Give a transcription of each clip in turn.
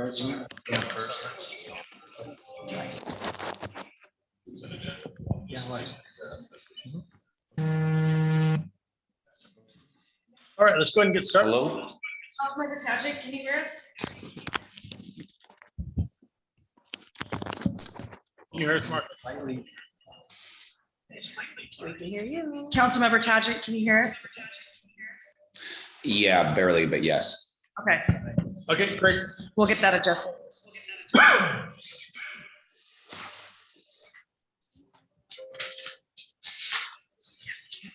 All right, let's go ahead and get started. Hello? Councilmember Tajik, can you hear us? Can you hear us, Mark? We can hear you. Councilmember Tajik, can you hear us? Yeah, barely, but yes. Okay, Okay, great. we'll get that adjusted.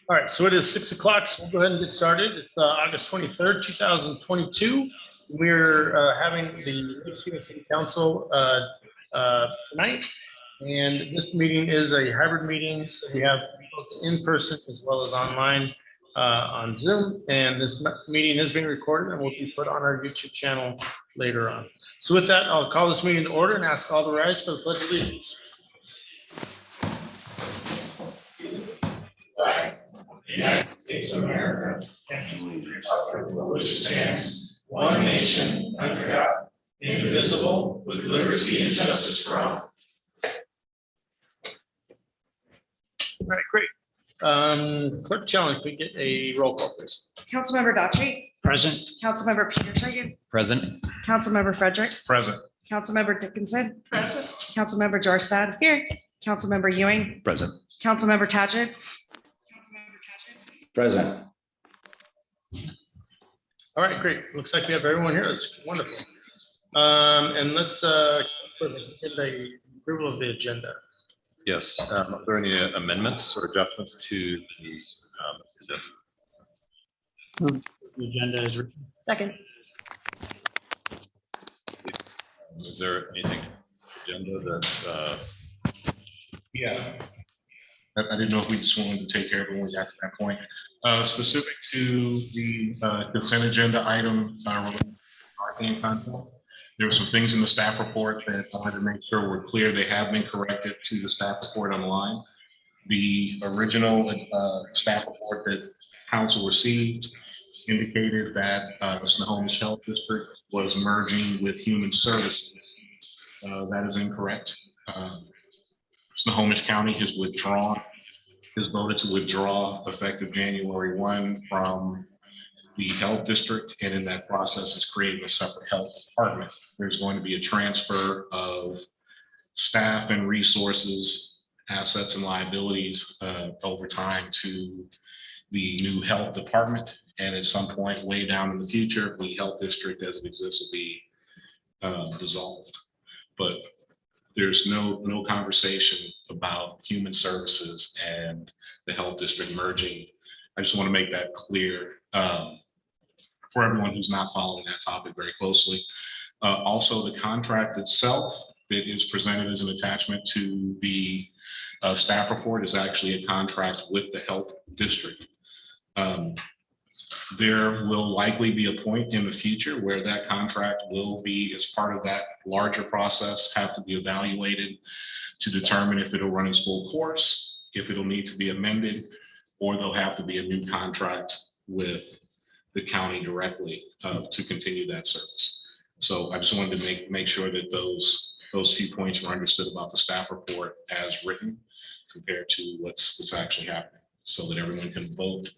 All right, so it is 6 o'clock, so we'll go ahead and get started. It's August 23rd, 2022. We're having the Lake City Council tonight. And this meeting is a hybrid meeting, so we have folks in person as well as online on Zoom. And this meeting is being recorded and will be put on our YouTube channel later on. So with that, I'll call this meeting to order and ask all to rise for the Pledge of Allegiance. The United States of America and to the republic for which it stands, one nation under God, indivisible, with liberty and justice for all. All right, great. Clerk Challen, can we get a roll call, please? Councilmember Daughtry, Present. Councilmember Peter, Present. Councilmember Frederick, Present. Councilmember Dickinson, present. Councilmember Jorstad, here. Councilmember Ewing, Present. Councilmember Tajik. Present. All right, great. Looks like we have everyone here. That's wonderful. And let's get the approval of the agenda. Yes. Are there any amendments or adjustments to the agenda? The agenda is written. Second. Is there anything in the agenda that Yeah. I didn't know if we just wanted to take care of it when we got to that point. Specific to the consent agenda item, marketing content, there were some things in the staff report that I wanted to make sure were clear. They have been corrected to the staff report online. The original staff report that council received indicated that the Snohomish Health District was merging with Human Services. That is incorrect. Snohomish County has voted to withdraw effective January 1 from the health district, and in that process is creating a separate health department. There's going to be a transfer of staff and resources, assets and liabilities over time to the new health department. And at some point way down in the future, the health district as it exists will be dissolved. But there's no conversation about Human Services and the health district merging. I just want to make that clear for everyone who's not following that topic very closely. Also, the contract itself that is presented as an attachment to the staff report is actually a contract with the health district. There will likely be a point in the future where that contract will be, as part of that larger process, have to be evaluated to determine if it'll run its full course, if it'll need to be amended, or there'll have to be a new contract with the county directly to continue that service. So I just wanted to make sure that those few points were understood about the staff report as written compared to what's actually happening, so that everyone can vote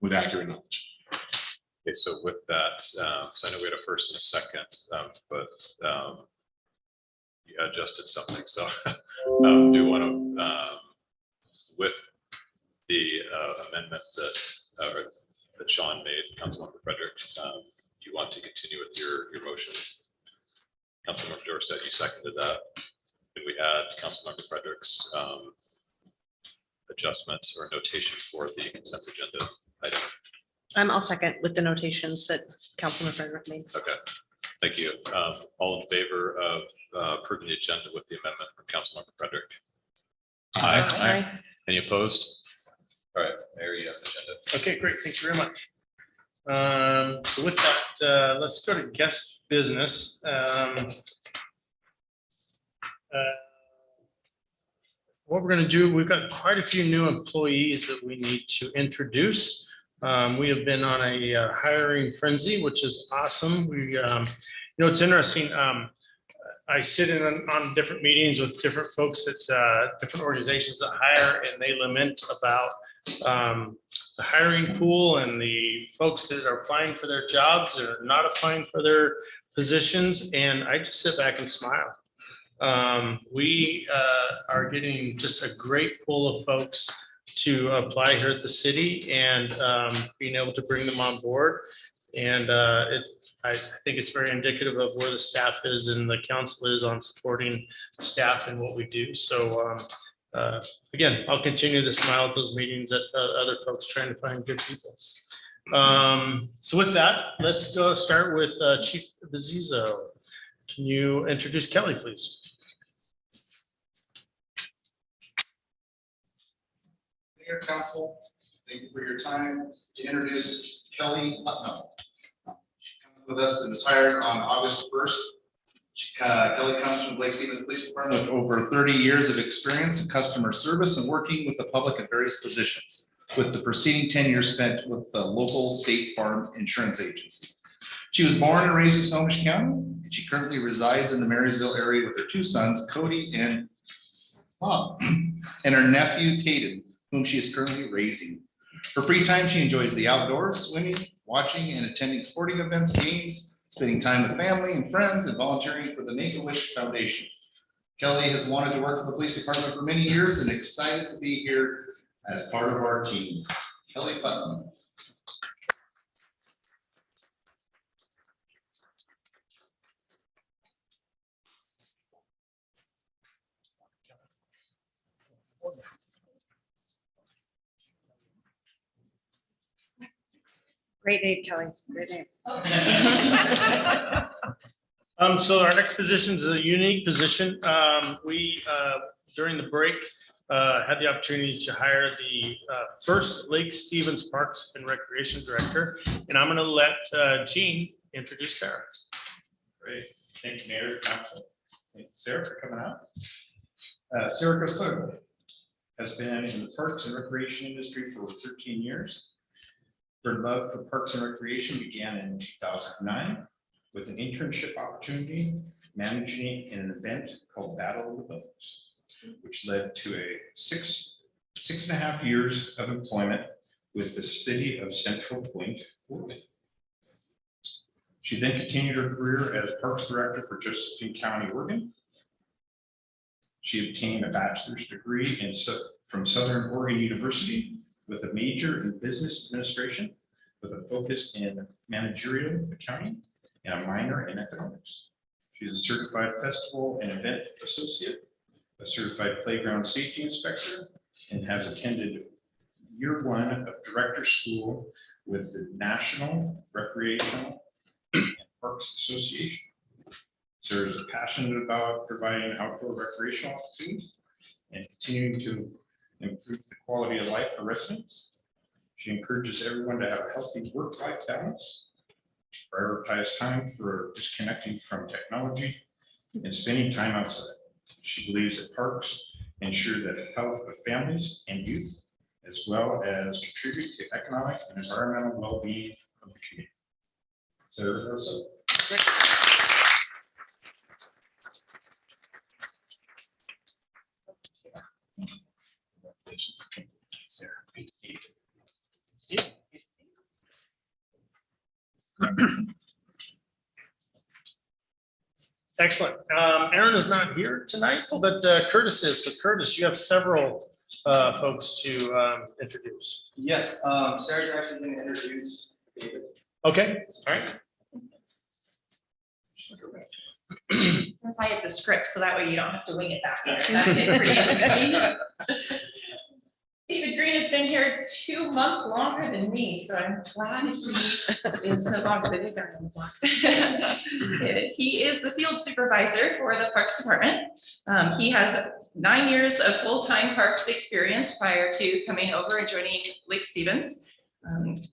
with accurate knowledge. okay, so with that, so I know we had a first and a second, but you adjusted something. So do you want to, with the amendment that Sean made, Councilmember Frederick, you want to continue with your motion? Councilmember Jorstad, you seconded that. Did we add Councilmember Frederick's adjustments or notation for the consent agenda item? I'll second with the notations that Councilman Frederick made. Okay, thank you. All in favor of approving the agenda with the amendment from Councilmember Frederick? Aye. Any opposed? All right, Mayor, you have the agenda. Okay, great. Thank you very much. So with that, let's go to guest business. What we're going to do, we've got quite a few new employees that we need to introduce. We have been on a hiring frenzy, which is awesome. It's interesting. I sit in on different meetings with different folks at different organizations that hire, and they lament about the hiring pool and the folks that are applying for their jobs or not applying for their positions. And I just sit back and smile. We are getting just a great pool of folks to apply here at the city, and being able to bring them on board. And I think it's very indicative of where the staff is and the council is on supporting staff and what we do. So again, I'll continue to smile at those meetings at other folks trying to find good people. So with that, let's go start with Chief Bezizzo. Can you introduce Kelly, please? Mayor, Council, thank you for your time. To introduce Kelly Putnam. She comes with us and was hired on August 1st. Kelly comes from Lake Stevens Police Department with over 30 years of experience in customer service and working with the public at various positions, with the preceding 10 years spent with the local State Farm Insurance Agency. She was born and raised in Snohomish County, and she currently resides in the Marysville area with her two sons, Cody and Bob, and her nephew, Tatum, whom she is currently raising. Her free time, she enjoys the outdoors, swimming, watching and attending sporting events, games, spending time with family and friends, and volunteering for the Make-A-Wish Foundation. Kelly has wanted to work for the police department for many years and excited to be here as part of our team. Kelly Putnam. Great name, Kelly. Great name. So our next position is a unique position. We, during the break, had the opportunity to hire the first Lake Stevens Parks and Recreation Director, and I'm going to let Gene introduce Sarah. Great. Thank you, Mayor, Council. Thank you, Sarah, for coming out. Sarah Garcia has been in the parks and recreation industry for over 13 years. Her love for parks and recreation began in 2009 with an internship opportunity managing an event called Battle of the Boats, which led to a six and a half years of employment with the city of Central Point, Oregon. She then continued her career as Parks Director for Josephine County, Oregon. She obtained a bachelor's degree from Southern Oregon University with a major in business administration with a focus in managerial accounting and a minor in economics. She's a certified festival and event associate, a certified playground safety inspector, and has attended year one of director school with the National Recreational and Parks Association. Sarah is passionate about providing outdoor recreational opportunities and continuing to improve the quality of life for residents. She encourages everyone to have a healthy work-life balance, prioritize time for disconnecting from technology and spending time outside. She believes that parks ensure the health of families and youth, as well as contribute to economic and environmental well-being of the community. Sarah Garcia. Sarah. Excellent. Aaron is not here tonight, but Curtis is. So Curtis, you have several folks to introduce. Yes, Sarah's actually going to introduce David. Okay, all right. Since I have the script, so that way you don't have to wing it back there. That'd be pretty interesting. David Green has been here 2 months longer than me, so I'm glad he is no longer the new guy on the block. He is the field supervisor for the Parks Department. He has 9 years of full-time parks experience prior to coming over and joining Lake Stevens.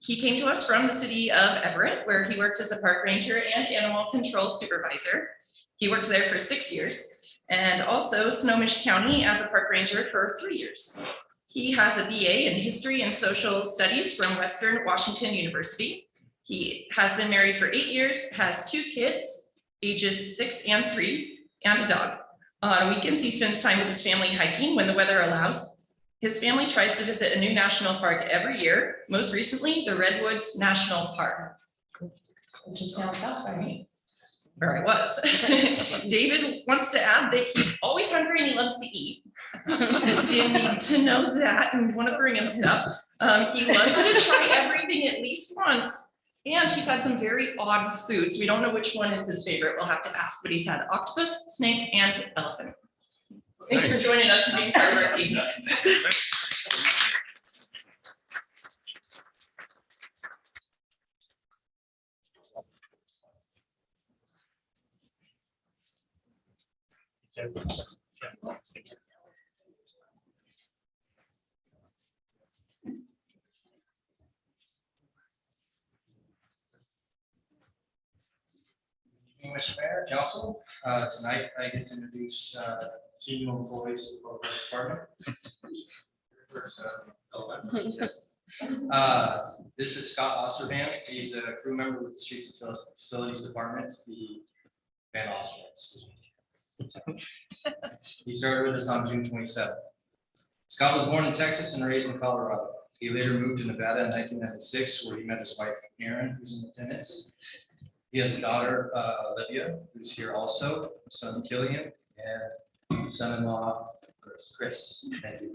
He came to us from the city of Everett, where he worked as a park ranger and animal control supervisor. He worked there for 6 years, and also Snohomish County as a park ranger for 3 years. He has a BA in History and Social Studies from Western Washington University. He has been married for 8 years, has 2 kids, ages 6 and 3, and a dog. On weekends, he spends time with his family hiking when the weather allows. His family tries to visit a new national park every year, most recently the Redwoods National Park, which is down south by me, where I was. David wants to add that he's always hungry and he loves to eat. So you need to know that and want to bring him stuff. He loves to try everything at least once. And he's had some very odd foods. We don't know which one is his favorite. We'll have to ask, but he's had octopus, snake, and elephant. Thanks for joining us and being part of our team. Mr. Mayor, Council, tonight I get to introduce two new employees to the Public Works Department. First, this is Scott Osterman. He's a crew member with the Streets and Facilities Department, the Van Osterman, excuse me. He started with us on June 27th. Scott was born in Texas and raised in Colorado. He later moved to Nevada in 1996, where he met his wife, Erin, who's in attendance. He has a daughter, Olivia, who's here also, a son, Killian, and son-in-law, Chris. Thank you.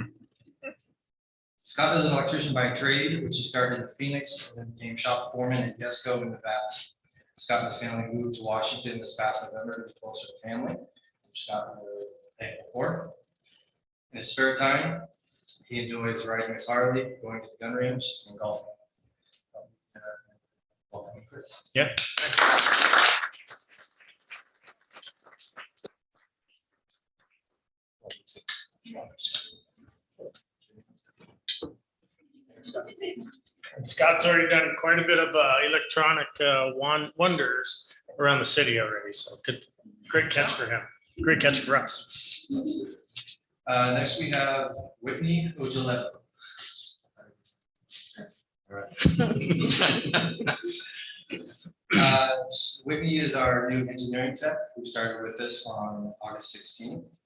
Scott is an electrician by trade, which he started in Phoenix and then became shop foreman at Yesco in Nevada. Scott and his family moved to Washington this past November to be closer to family, which Scott was thankful for. In his spare time, he enjoys riding his Harley, going to the gun range, and golfing. Welcome, Chris. Yeah. And Scott's already done quite a bit of electronic wonders around the city already, so good, great catch for him. Great catch for us. Next, we have Whitney Ojalepo. Whitney is our new engineering tech who started with us on August 16th.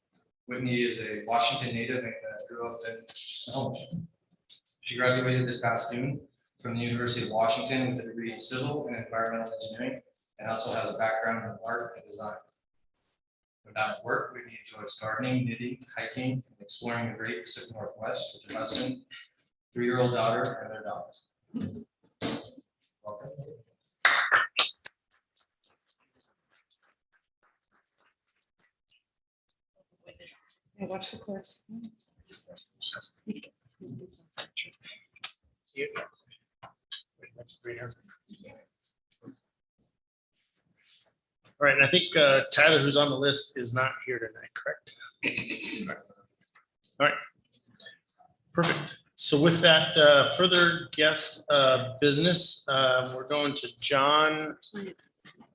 Whitney is a Washington native and grew up in Snohomish. She graduated this past June from the University of Washington with a degree in civil and environmental engineering, and also has a background in art and design. Without work, Whitney enjoys gardening, knitting, hiking, and exploring the great Pacific Northwest with her husband, 3-year-old daughter, and their dogs. Welcome. Yeah, watch the course. All right, and I think Tyler, who's on the list, is not here tonight, correct? All right. Perfect. So with that further guest business, we're going to John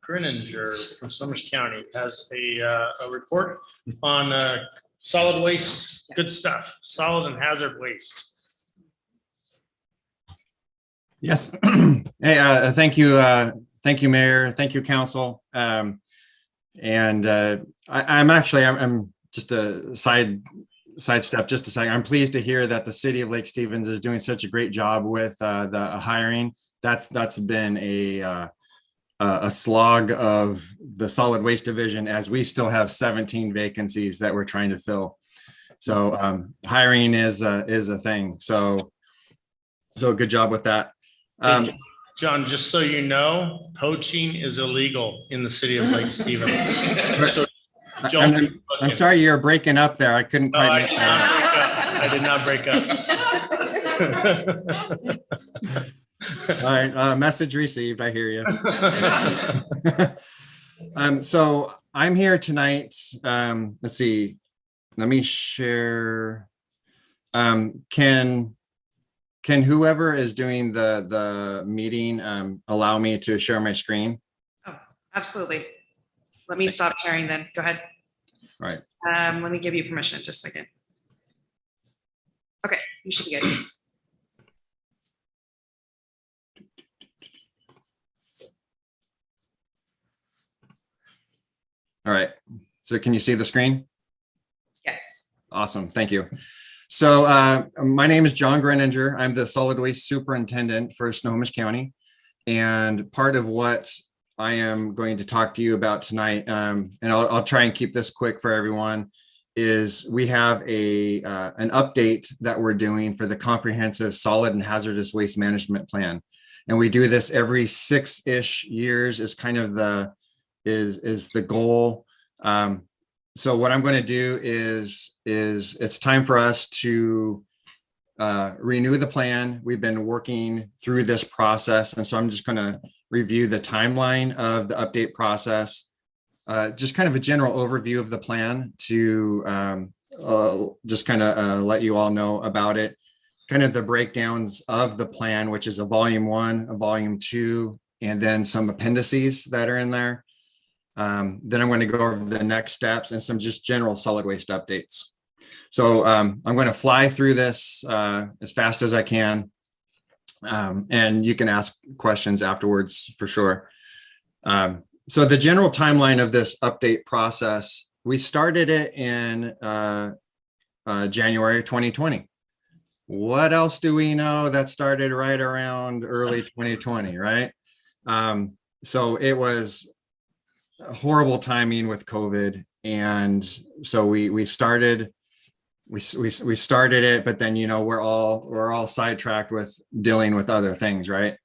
Grininger from Summers County. Has a report on solid waste, good stuff, solid and hazard waste. Yes. Hey, thank you. Thank you, Mayor. Thank you, Council. I'm just a sidestep just a second. I'm pleased to hear that the city of Lake Stevens is doing such a great job with the hiring. That's been a slog of the solid waste division, as we still have 17 vacancies that we're trying to fill. So hiring is a thing. So good job with that. John, just so you know, poaching is illegal in the city of Lake Stevens. So I'm sorry, you're breaking up there. I couldn't no, quite. I did not break up. All right, message received. I hear you. So I'm here tonight. Let's see. Let me share. Can whoever is doing the meeting allow me to share my screen? Oh, absolutely. Let me stop sharing then. Go ahead. All right. Let me give you permission, just a second. Okay, you should be good. All right. So can you see the screen? Yes. Awesome. Thank you. So my name is John Greninger. I'm the solid waste superintendent for Snohomish County. And part of what I am going to talk to you about tonight, and I'll try and keep this quick for everyone, is we have an update that we're doing for the comprehensive solid and hazardous waste management plan. And we do this every 6-ish years is kind of the goal. So what I'm going to do is it's time for us to renew the plan. We've been working through this process. And so I'm just going to review the timeline of the update process, just kind of a general overview of the plan to just kind of let you all know about it, kind of the breakdowns of the plan, which is a volume 1, a volume 2, and then some appendices that are in there. Then I'm going to go over the next steps and some just general solid waste updates. So I'm going to fly through this as fast as I can. And you can ask questions afterwards for sure. So the general timeline of this update process, we started it in January 2020. What else do we know that started right around early 2020, right? So it was horrible timing with COVID. And so we started it, but then, you know, we're all sidetracked with dealing with other things, right?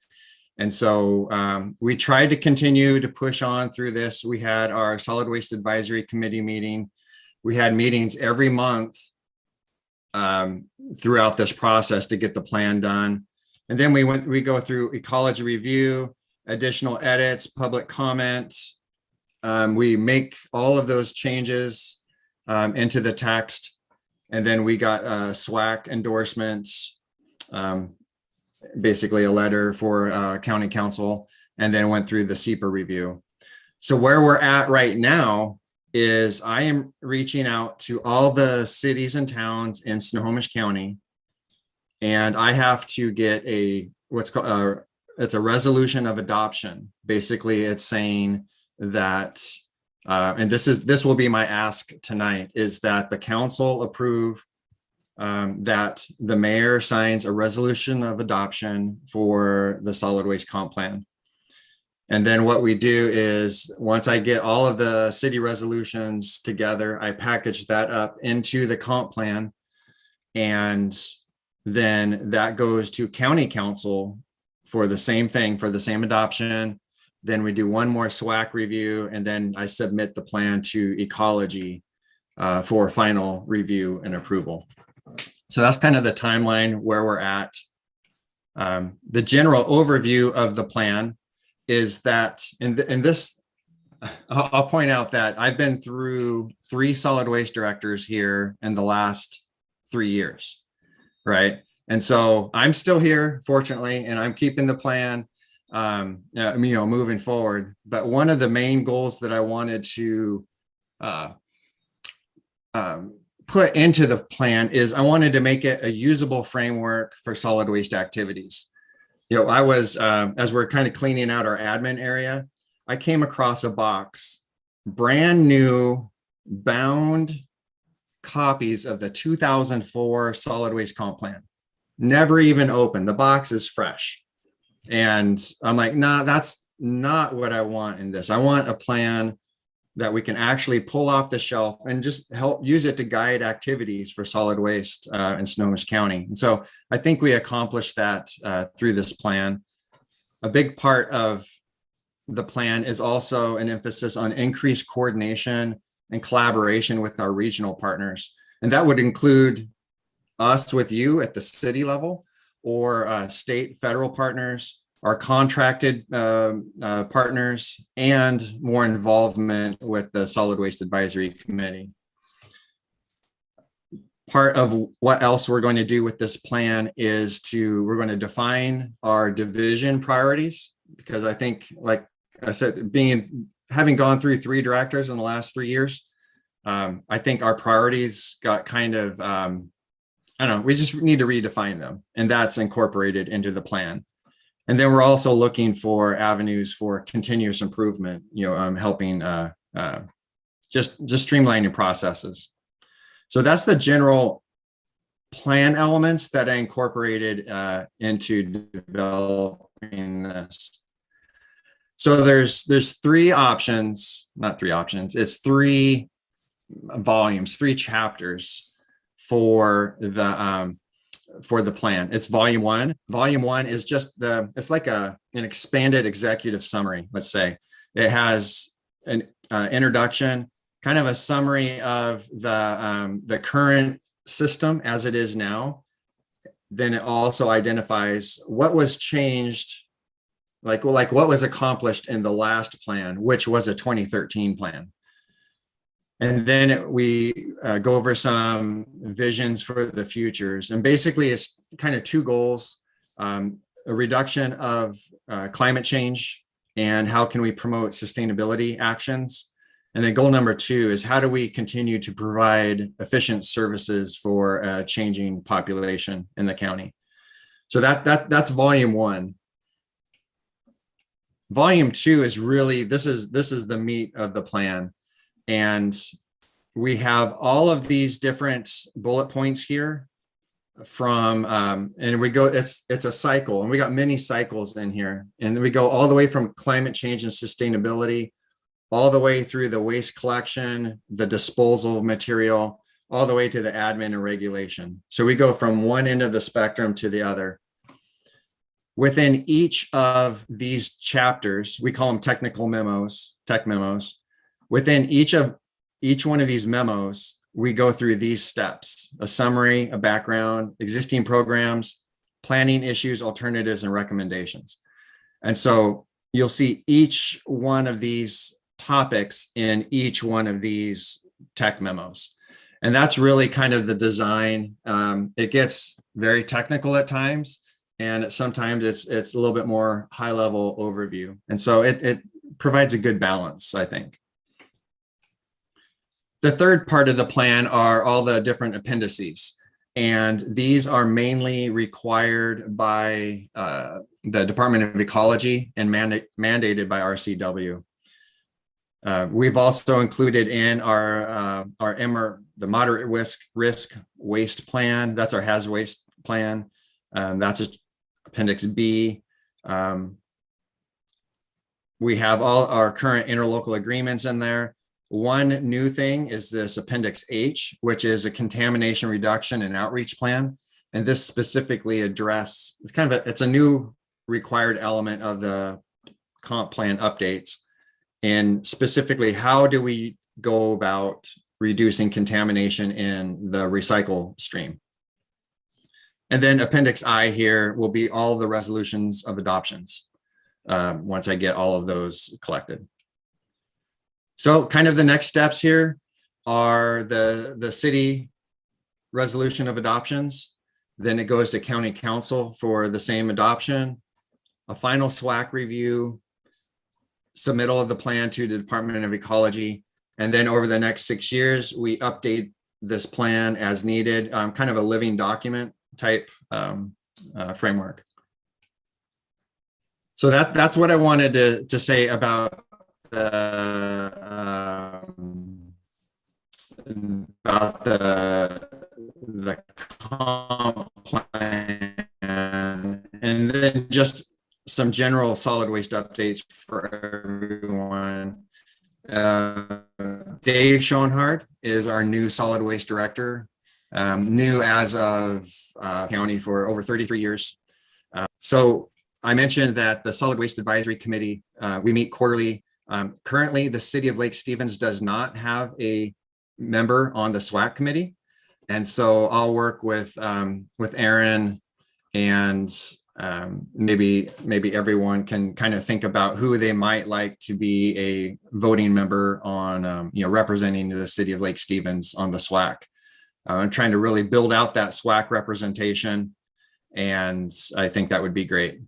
And so we tried to continue to push on through this. We had our solid waste advisory committee meeting. We had meetings every month throughout this process to get the plan done. And then we go through ecology review, additional edits, public comment. We make all of those changes into the text. And then we got SWAC endorsements, basically a letter for county council, and then went through the SEPA review. So where we're at right now is I am reaching out to all the cities and towns in Snohomish County, and I have to get what's called it's a resolution of adoption. Basically, it's saying that, and this will be my ask tonight, is that the council approve that the mayor signs a resolution of adoption for the solid waste comp plan. And then what we do is, once I get all of the city resolutions together, I package that up into the comp plan. And then that goes to county council for the same thing, for the same adoption. Then we do one more SWAC review, and then I submit the plan to ecology for final review and approval. So that's kind of the timeline where we're at. The general overview of the plan is that, in this, I'll point out that I've been through 3 solid waste directors here in the last 3 years, right? And so I'm still here, fortunately, and I'm keeping the plan, moving forward. But one of the main goals that I wanted to put into the plan is I wanted to make it a usable framework for solid waste activities. You know, I was, as we're kind of cleaning out our admin area, I came across a box, brand new bound copies of the 2004 solid waste comp plan. Never even opened. The box is fresh. And I'm like, nah, that's not what I want in this. I want a plan that we can actually pull off the shelf and just help use it to guide activities for solid waste in Snohomish County. And so I think we accomplished that through this plan. A big part of the plan is also an emphasis on increased coordination and collaboration with our regional partners. And that would include us with you at the city level, or state, federal partners, our contracted partners, and more involvement with the Solid Waste Advisory Committee. Part of what else we're going to do with this plan is we're going to define our division priorities, because I think, like I said, having gone through 3 directors in the last 3 years, I think our priorities got kind of, I don't know, we just need to redefine them, and that's incorporated into the plan. And then we're also looking for avenues for continuous improvement, helping just streamline your processes. So that's the general plan elements that I incorporated into developing this. So there's three options, not three options, it's three volumes, three chapters for the plan. It's volume one. Volume one is just it's like an expanded executive summary, let's say. It has an introduction, kind of a summary of the current system as it is now. Then it also identifies what was changed, like what was accomplished in the last plan, which was a 2013 plan. And then we go over some visions for the futures. And basically it's kind of two goals, a reduction of climate change and how can we promote sustainability actions. And then goal number two is how do we continue to provide efficient services for a changing population in the county. So that's volume one. Volume two is really, this is the meat of the plan. And we have all of these different bullet points here from, and we go, it's a cycle, and we got many cycles in here. And then we go all the way from climate change and sustainability, all the way through the waste collection, the disposal of material, all the way to the admin and regulation. So we go from one end of the spectrum to the other. Within each of these chapters, we call them technical memos, tech memos. Within each one of these memos, we go through these steps: a summary, a background, existing programs, planning issues, alternatives, and recommendations. And so you'll see each one of these topics in each one of these tech memos. And that's really kind of the design. It gets very technical at times, and sometimes it's a little bit more high level overview. And so it provides a good balance, I think. The third part of the plan are all the different appendices. And these are mainly required by the Department of Ecology and mandated by RCW. We've also included in our the moderate risk waste plan. That's our hazard waste plan. That's Appendix B. We have all our current interlocal agreements in there. One new thing is this Appendix H, which is a contamination reduction and outreach plan. And this specifically it's a new required element of the comp plan updates. And specifically, how do we go about reducing contamination in the recycle stream? And then Appendix I here will be all the resolutions of adoptions once I get all of those collected. So kind of the next steps here are the city resolution of adoptions. Then it goes to county council for the same adoption, a final SWAC review, submittal of the plan to the Department of Ecology. And then over the next 6 years, we update this plan as needed, kind of a living document type framework. So that's what I wanted to say about the comp plan, and then just some general solid waste updates for everyone. Dave Schoenhardt is our new solid waste director, new as of county for over 33 years. So I mentioned that the Solid Waste Advisory Committee, we meet quarterly. Currently, the city of Lake Stevens does not have a member on the SWAC committee. And so I'll work with Aaron, and maybe everyone can kind of think about who they might like to be a voting member on, representing the city of Lake Stevens on the SWAC. I'm trying to really build out that SWAC representation, and I think that would be great.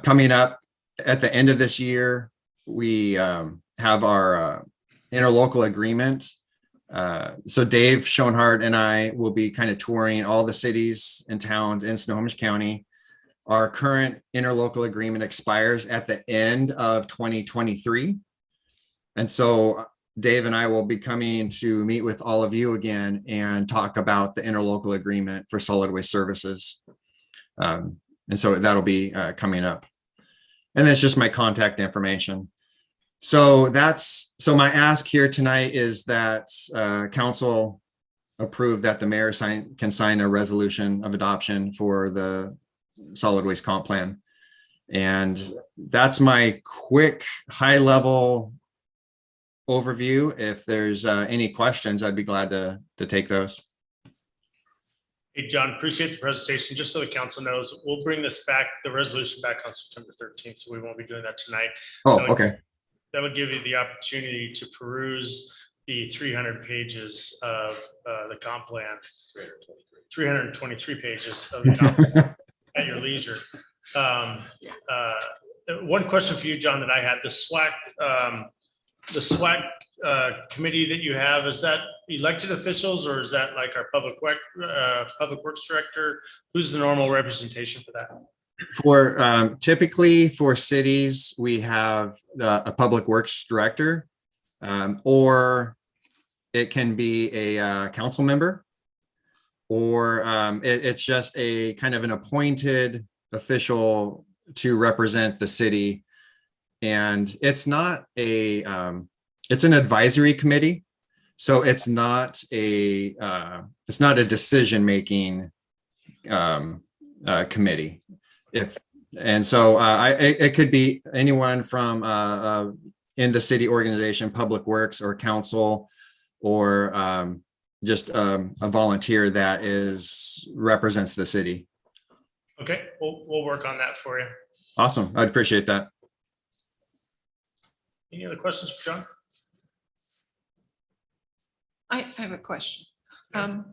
Coming up at the end of this year, we have our interlocal agreement. So Dave Schoenhardt and I will be kind of touring all the cities and towns in Snohomish County. Our current interlocal agreement expires at the end of 2023. And so Dave and I will be coming to meet with all of you again and talk about the interlocal agreement for solid waste services. And so that'll be coming up. And that's just my contact information. So my ask here tonight is that council approve that the mayor can sign a resolution of adoption for the solid waste comp plan. And that's my quick high level overview. If there's any questions, I'd be glad to take those. Hey, John, appreciate the presentation. Just so the council knows, we'll bring this back, the resolution back on September 13th. So we won't be doing that tonight. Oh, okay. That would give you the opportunity to peruse the 300 pages of the comp plan, 323 pages of the comp plan at your leisure. One question for you, John, that I had, the SWAC committee that you have, is that elected officials or is that like our public works director? Who's the normal representation for that? For typically for cities, we have a public works director, or it can be a council member, or it's just a kind of an appointed official to represent the city. And it's not a it's an advisory committee, so it's not a decision-making committee. It could be anyone from in the city organization, public works or council, or just a volunteer that represents the city. Okay, we'll work on that for you. Awesome. I'd appreciate that. Any other questions for John? I have a question. But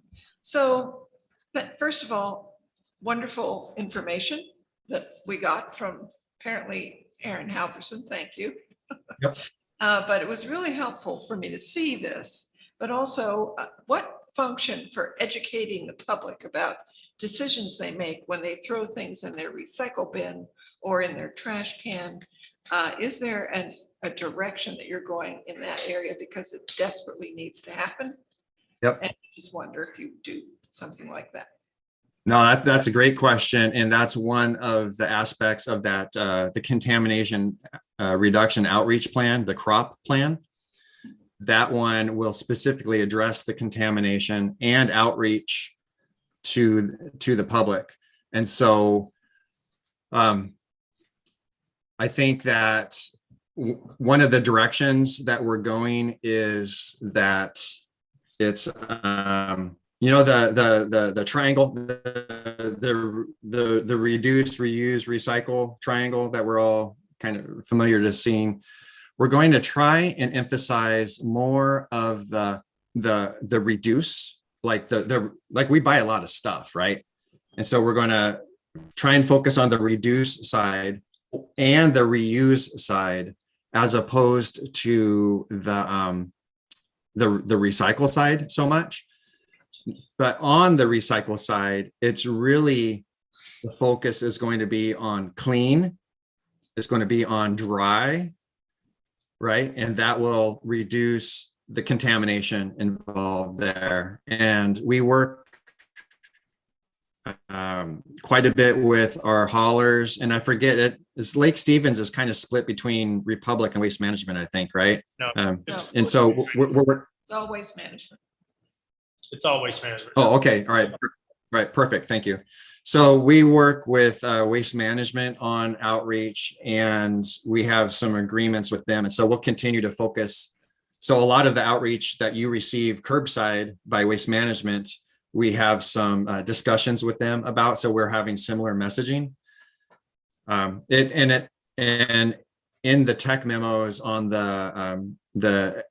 first of all, wonderful information that we got from apparently Aaron Halverson. Thank you. Yep. But it was really helpful for me to see this, but also what function for educating the public about decisions they make when they throw things in their recycle bin or in their trash can. Is there a direction that you're going in that area, because it desperately needs to happen? Yep. And I just wonder if you do something like that. No, that's a great question. And that's one of the aspects of that, the contamination reduction outreach plan, the CROP plan. That one will specifically address the contamination and outreach to the public. And so I think that one of the directions that we're going is that it's the triangle, the reduce, reuse, recycle triangle that we're all kind of familiar to seeing. We're going to try and emphasize more of the reduce, like like we buy a lot of stuff, right? And so we're going to try and focus on the reduce side and the reuse side, as opposed to the recycle side so much. But on the recycle side, it's really, the focus is going to be on clean. It's going to be on dry, right? And that will reduce the contamination involved there. And we work quite a bit with our haulers, and I forget it. Lake Stevens is kind of split between Republic and Waste Management, I think, right? No. And so we're It's all waste management. It's all waste management. Oh, okay. All right. Right. Perfect. Thank you. So we work with Waste Management on outreach, and we have some agreements with them. And so we'll continue to focus. So a lot of the outreach that you receive curbside by Waste Management, we have some discussions with them about. So we're having similar messaging. And in the tech memos on the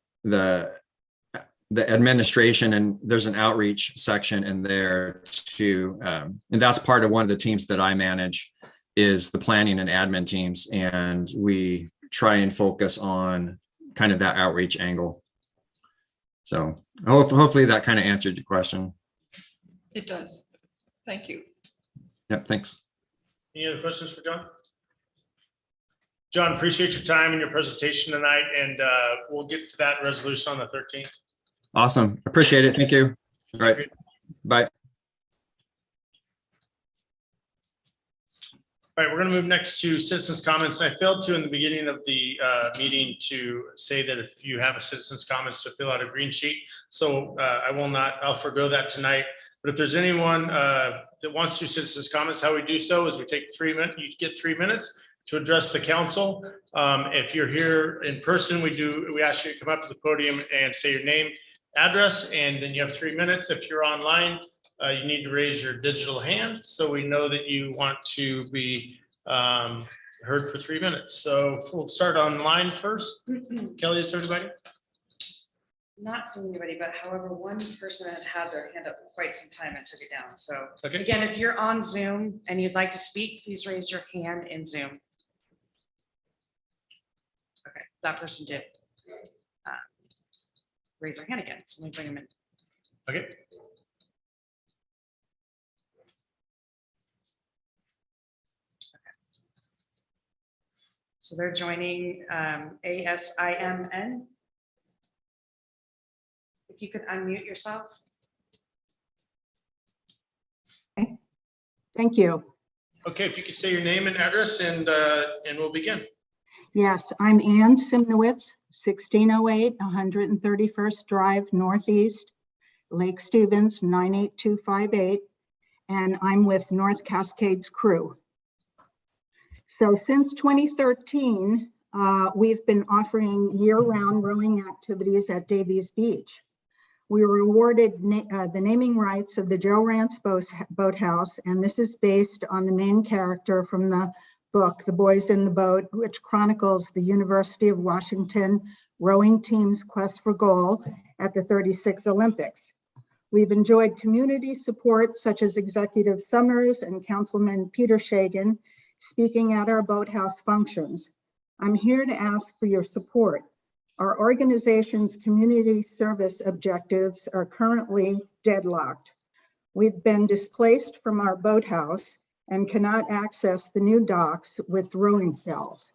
administration, and there's an outreach section in there too. And that's part of one of the teams that I manage, is the planning and admin teams. And we try and focus on kind of that outreach angle. So hopefully that kind of answered your question. It does. Thank you. Yep. Thanks. Any other questions for John? John, appreciate your time and your presentation tonight, and we'll get to that resolution on the 13th. Awesome. Appreciate it. Thank you. All right. Bye. All right, we're going to move next to citizens' comments. I failed to in the beginning of the meeting to say that if you have a citizens' comments to fill out a green sheet. So I'll forego that tonight. But if there's anyone that wants to citizens' comments, how we do so is we take 3 minutes, you get 3 minutes to address the council. If you're here in person, we ask you to come up to the podium and say your name, address, and then you have 3 minutes. If you're online, you need to raise your digital hand so we know that you want to be heard for 3 minutes. So we'll start online first. Kelly, is there anybody? Not seeing anybody, but however, one person that had their hand up for quite some time and took it down. So Okay. again, if you're on Zoom and you'd like to speak, please raise your hand in Zoom. Okay, that person did raise their hand again. So let me bring them in. Okay. So they're joining ASIMN. If you could unmute yourself. Thank you. Okay, if you could say your name and address and we'll begin. Yes, I'm Ann Simnowitz, 1608 131st Drive Northeast, Lake Stevens, 98258, and I'm with North Cascades Crew. So since 2013, we've been offering year-round rowing activities at Davies Beach. We were awarded the naming rights of the Joe Rance Boathouse, and this is based on the main character from the book, The Boys in the Boat, which chronicles the University of Washington rowing team's quest for gold at the 36 Olympics. We've enjoyed community support such as Executive Summers and Councilman Peter Shagan speaking at our boathouse functions. I'm here to ask for your support. Our organization's community service objectives are currently deadlocked. We've been displaced from our boathouse and cannot access the new docks with rowing shells.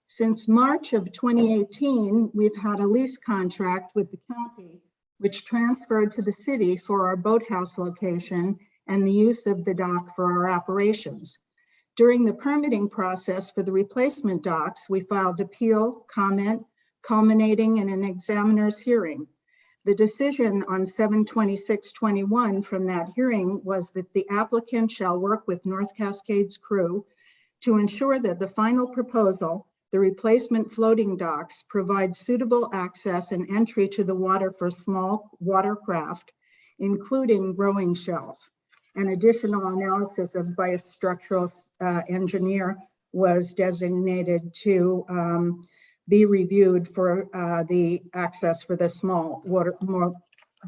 Since March of 2018, we've had a lease contract with the county, which transferred to the city for our boathouse location and the use of the dock for our operations. During the permitting process for the replacement docks, we filed appeal, comment, culminating in an examiner's hearing. The decision on 7/26/21 from that hearing was that the applicant shall work with North Cascades Crew to ensure that the final proposal, the replacement floating docks, provide suitable access and entry to the water for small watercraft, including rowing shells. An additional analysis of by a structural engineer was designated to be reviewed for the access for the small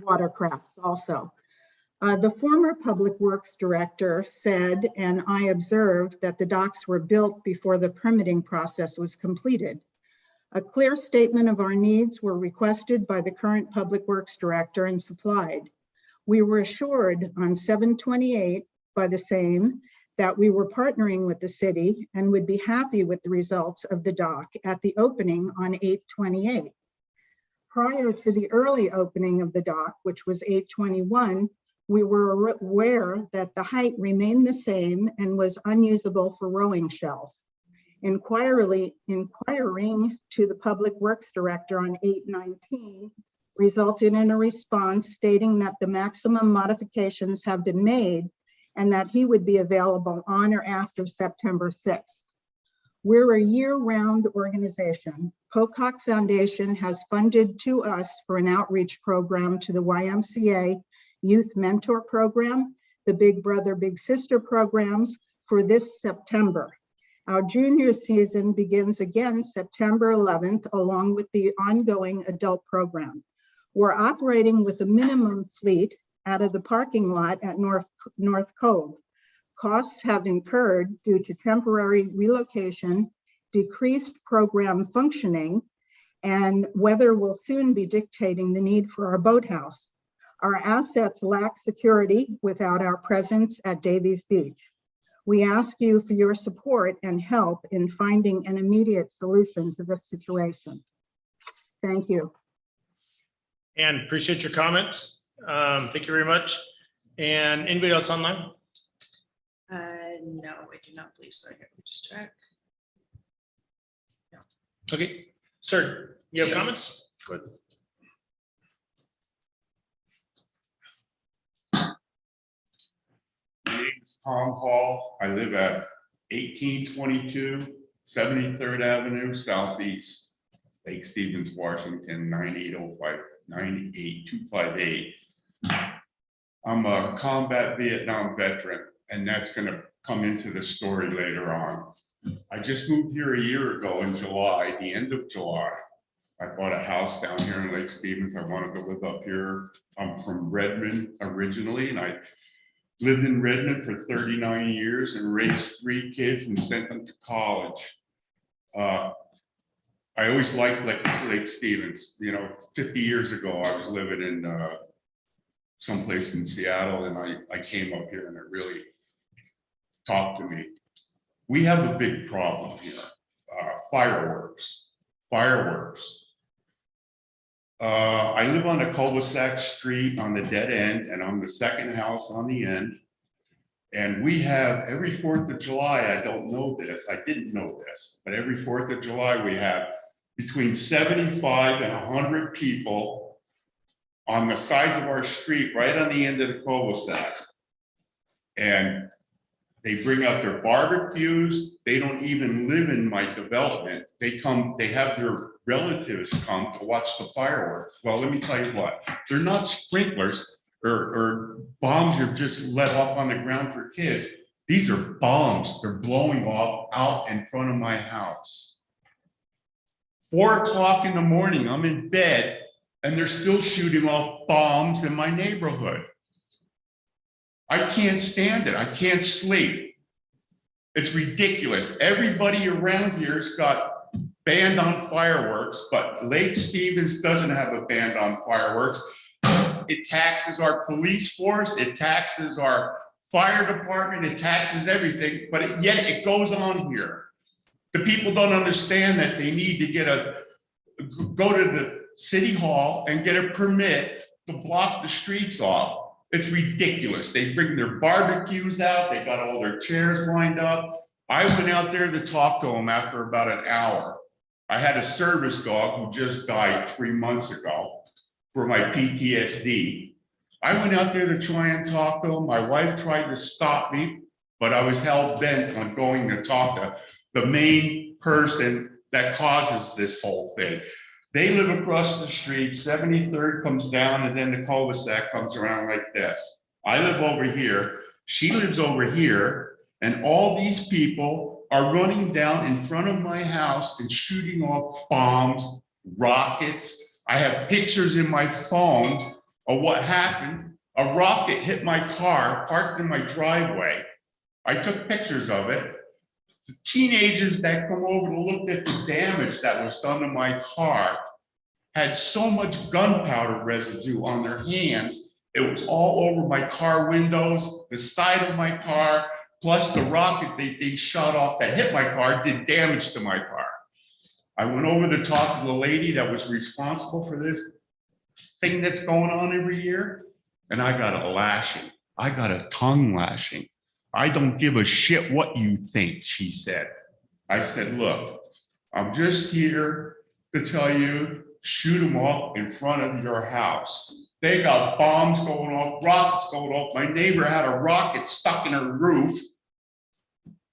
watercrafts also. The former Public Works Director said, and I observed, that the docks were built before the permitting process was completed. A clear statement of our needs were requested by the current Public Works Director and supplied. We were assured on 7/28 by the same that we were partnering with the city and would be happy with the results of the dock at the opening on 8/28. Prior to the early opening of the dock, which was 8/21, we were aware that the height remained the same and was unusable for rowing shells. Inquiring to the Public Works Director on 8/19 resulted in a response stating that the maximum modifications have been made and that he would be available on or after September 6th. We're a year-round organization. Pocock Foundation has funded to us for an outreach program to the YMCA Youth Mentor Program, the Big Brother, Big Sister programs for this September. Our junior season begins again September 11th, along with the ongoing adult program. We're operating with a minimum fleet out of the parking lot at North Cove. Costs have incurred due to temporary relocation, decreased program functioning, and weather will soon be dictating the need for our boathouse. Our assets lack security without our presence at Davies Beach. We ask you for your support and help in finding an immediate solution to this situation. Thank you. And appreciate your comments. Thank you very much. And anybody else online? No, I do not believe so. Here, let me just check. Okay, sir, you have comments? Go ahead. My name is Tom Hall. I live at 1822 73rd Avenue Southeast, Lake Stevens, Washington, 98258. I'm a combat Vietnam veteran, and that's going to come into the story later on. I just moved here a year ago in July, the end of July. I bought a house down here in Lake Stevens. I wanted to live up here. I'm from Redmond originally, and I lived in Redmond for 39 years and raised 3 kids and sent them to college. I always liked Lake Stevens. You know, 50 years ago, I was living in someplace in Seattle, and I came up here, and it really talked to me. We have a big problem here, fireworks. I live on a cul-de-sac street on the dead end, and I'm the second house on the end. And we have every 4th of July, I don't know this, I didn't know this, but every 4th of July, we have between 75 and 100 people on the sides of our street, right on the end of the cul-de-sac. And they bring out their barbecues. They don't even live in my development. They have their relatives come to watch the fireworks. Well, let me tell you what, they're not sprinklers or bombs you're just let off on the ground for kids. These are bombs. They're blowing off out in front of my house. 4 o'clock in the morning, I'm in bed, and they're still shooting off bombs in my neighborhood. I can't stand it. I can't sleep. It's ridiculous. Everybody around here's got banned on fireworks, but Lake Stevens doesn't have a ban on fireworks. It taxes our police force. It taxes our fire department. It taxes everything, but yet it goes on here. The people don't understand that they need to go to the city hall and get a permit to block the streets off. It's ridiculous. They bring their barbecues out. They got all their chairs lined up. I went out there to talk to them after about an hour. I had a service dog who just died 3 months ago for my PTSD. I went out there to try and talk to him. My wife tried to stop me, but I was hell bent on going to talk to the main person that causes this whole thing. They live across the street, 73rd comes down, and then the cul-de-sac comes around like this. I live over here, she lives over here, and all these people are running down in front of my house and shooting off bombs, rockets. I have pictures in my phone of what happened. A rocket hit my car parked in my driveway. I took pictures of it. The teenagers that come over to look at the damage that was done to my car had so much gunpowder residue on their hands. It was all over my car windows, the side of my car, plus the rocket they shot off that hit my car did damage to my car. I went over to talk to the lady that was responsible for this thing that's going on every year, and I got a lashing. I got a tongue lashing. I don't give a shit what you think, she said. I said, look, I'm just here to tell you, shoot them off in front of your house. They got bombs going off, rockets going off. My neighbor had a rocket stuck in her roof.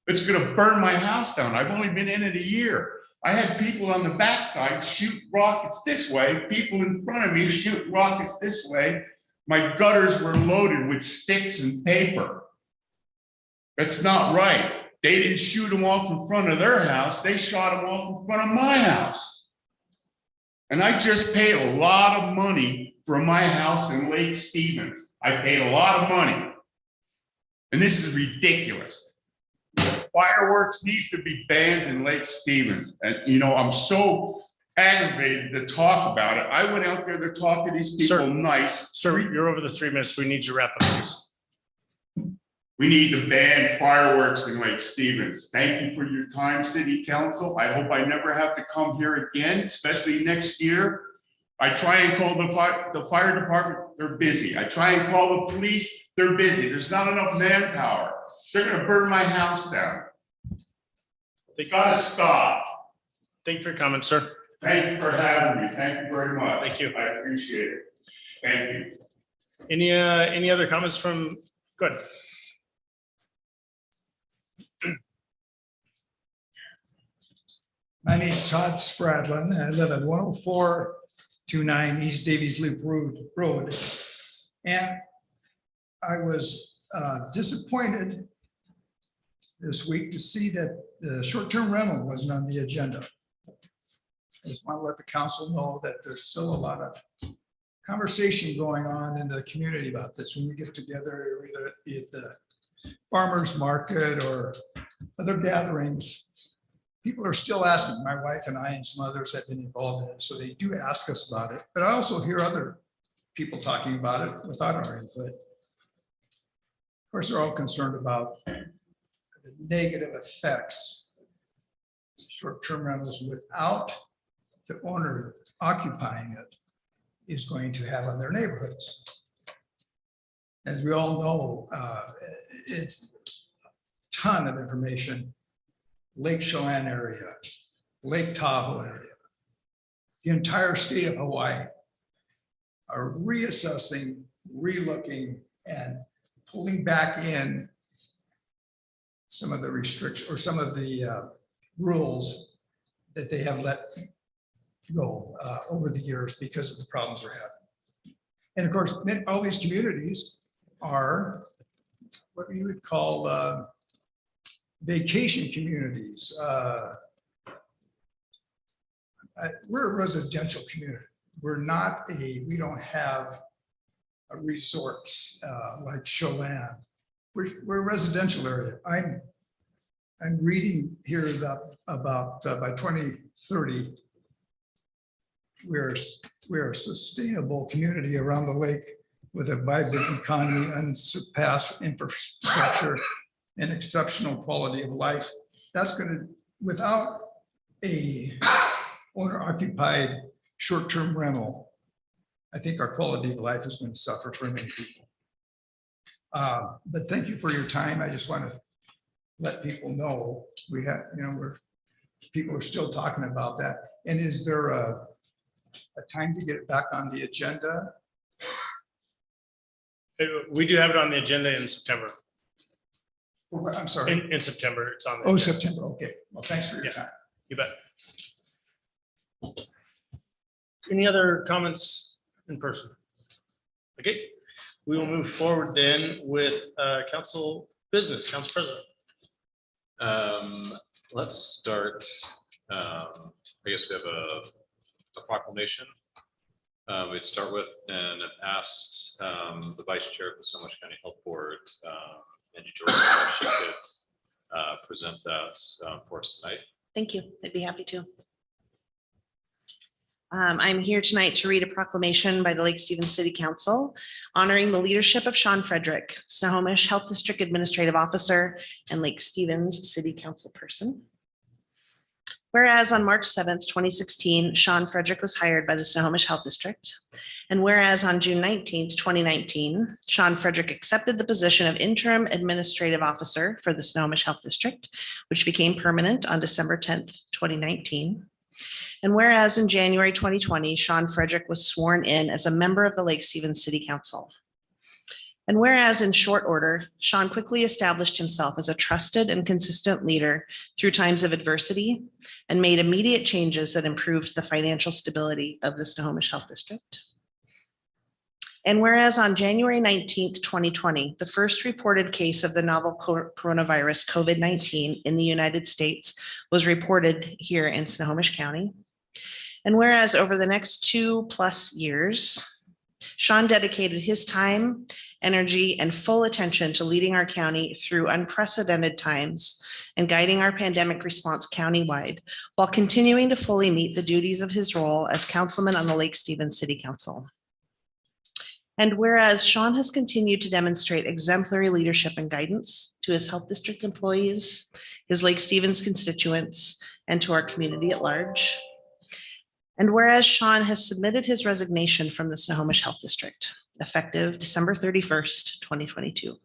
It's gonna burn my house down. I've only been in it a year. I had people on the backside shoot rockets this way, people in front of me shoot rockets this way. My gutters were loaded with sticks and paper. That's not right. They didn't shoot them off in front of their house. They shot them off in front of my house. And I just paid a lot of money for my house in Lake Stevens. I paid a lot of money. And this is ridiculous. Fireworks needs to be banned in Lake Stevens. And you know, I'm so aggravated to talk about it. I went out there to talk to these people Sir, nice. Sir, you're over the 3 minutes. We need you to wrap up, please. We need to ban fireworks in Lake Stevens. Thank you for your time, City Council. I hope I never have to come here again, especially next year. I try and call the fire department, they're busy. I try and call the police, they're busy. There's not enough manpower. They're gonna burn my house down. It's gotta stop. Thank you for your comment, sir. Thank you for having me. Thank you very much. Thank you. I appreciate it. Thank you. Any other comments from, go ahead. My name is Todd Spradlin, and I live at 10429 East Davies Loop Road. And I was disappointed this week to see that the short-term rental wasn't on the agenda. I just want to let the council know that there's still a lot of conversation going on in the community about this when we get together, either be it the farmer's market or other gatherings. People are still asking. My wife and I and some others have been involved in it, so they do ask us about it. But I also hear other people talking about it without our input. Of course, they're all concerned about the negative effects of short-term rentals without the owner occupying it is going to have on their neighborhoods. As we all know, it's a ton of information. Lake Chelan area, Lake Tahoe area, the entire state of Hawaii are reassessing, relooking, and pulling back in some of the restrictions or some of the rules that they have let go over the years because of the problems we're having. And of course, all these communities are what we would call vacation communities. We're a residential community. We're not we don't have a resorts like Chelan. We're a residential area. I'm reading here that about by 2030, we're a sustainable community around the lake with a vibrant economy, unsurpassed infrastructure, and exceptional quality of life. That's going to, without a owner-occupied short-term rental, I think our quality of life is going to suffer for many people. But thank you for your time. I just want to let people know we have, people are still talking about that. And is there a time to get it back on the agenda? We do have it on the agenda in September. I'm sorry. In September, it's on. Oh, September. Okay. Well, thanks for your time. You bet. Any other comments in person? Okay, we will move forward then with council business. Council President. Let's start. I guess we have a proclamation. We'd start with and I've asked the Vice Chair of the Snohomish County Health Board, Angie Jordan, if she could present that for us tonight. Thank you. I'd be happy to. I'm here tonight to read a proclamation by the Lake Stevens City Council honoring the leadership of Sean Frederick, Snohomish Health District Administrative Officer and Lake Stevens City Council person. Whereas on March 7th, 2016, Sean Frederick was hired by the Snohomish Health District. And whereas on June 19th, 2019, Sean Frederick accepted the position of interim administrative officer for the Snohomish Health District, which became permanent on December 10th, 2019. And whereas in January 2020, Sean Frederick was sworn in as a member of the Lake Stevens City Council. And whereas in short order, Sean quickly established himself as a trusted and consistent leader through times of adversity and made immediate changes that improved the financial stability of the Snohomish Health District. And whereas on January 19th, 2020, the first reported case of the novel coronavirus COVID-19 in the United States was reported here in Snohomish County. And whereas over the next 2+ years, Sean dedicated his time, energy, and full attention to leading our county through unprecedented times and guiding our pandemic response countywide, while continuing to fully meet the duties of his role as councilman on the Lake Stevens City Council. And whereas Sean has continued to demonstrate exemplary leadership and guidance to his health district employees, his Lake Stevens constituents, and to our community at large. And whereas Sean has submitted his resignation from the Snohomish Health District, effective December 31st, 2022.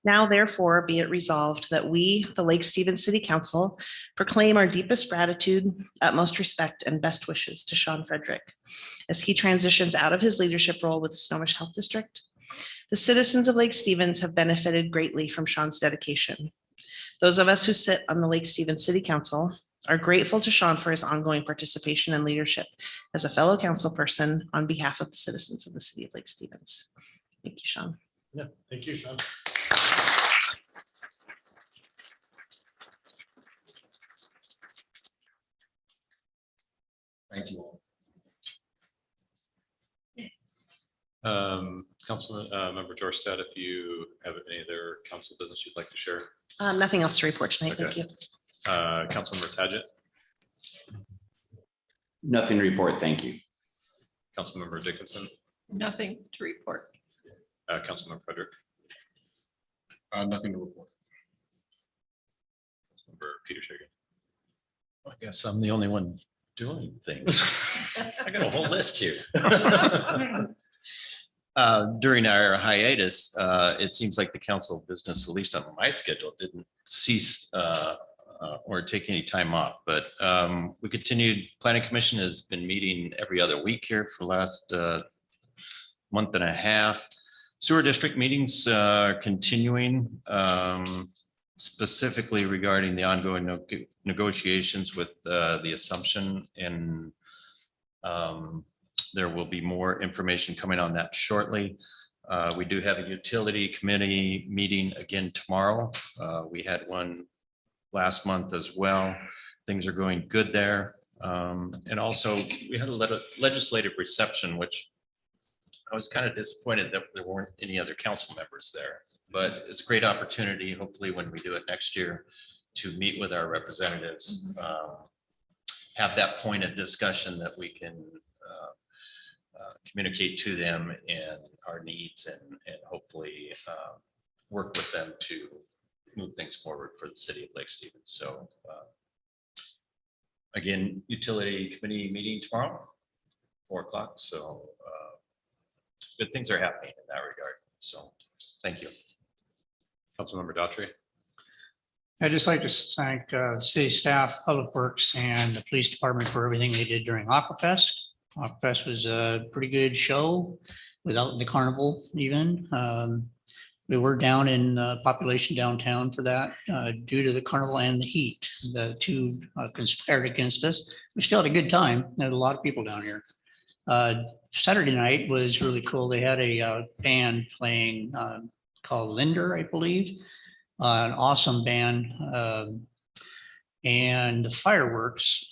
Now therefore be it resolved that we, the Lake Stevens City Council, proclaim our deepest gratitude, utmost respect, and best wishes to Sean Frederick as he transitions out of his leadership role with the Snohomish Health District. The citizens of Lake Stevens have benefited greatly from Sean's dedication. Those of us who sit on the Lake Stevens City Council are grateful to Sean for his ongoing participation and leadership as a fellow council person on behalf of the citizens of the city of Lake Stevens. Thank you, Sean. Yeah, thank you, Sean. Thank you all. Councilman, Member Jorstad, if you have any other council business you'd like to share. Nothing else to report tonight. Thank Okay. you. Councilmember Taggett, Nothing to report, thank you. Councilmember Dickinson, Nothing to report. Councilmember Frederick, Nothing to report. Councilmember Peter Shagan. I guess I'm the only one doing things. I got a whole list here. During our hiatus, it seems like the council business, at least on my schedule, didn't cease or take any time off, but we continued. Planning Commission has been meeting every other week here for the last month and a half. Sewer district meetings continuing, specifically regarding the ongoing negotiations with the Assumption, and there will be more information coming on that shortly. We do have a utility committee meeting again tomorrow. We had one last month as well. Things are going good there. And also we had a legislative reception, which I was kind of disappointed that there weren't any other council members there, but it's a great opportunity, hopefully when we do it next year, to meet with our representatives, have that point of discussion that we can communicate to them and our needs, and hopefully work with them to move things forward for the city of Lake Stevens. So again, utility committee meeting tomorrow, 4 o'clock. So good things are happening in that regard. So thank you. Councilmember Daughtry. I'd just like to thank city staff, Public Works, and the police department for everything they did during Aquafest. Aquafest was a pretty good show without the carnival even. We were down in population downtown for that due to the carnival and the heat. The two conspired against us. We still had a good time. There had a lot of people down here. Saturday night was really cool. They had a band playing called Linder, I believe. An awesome band. And the fireworks.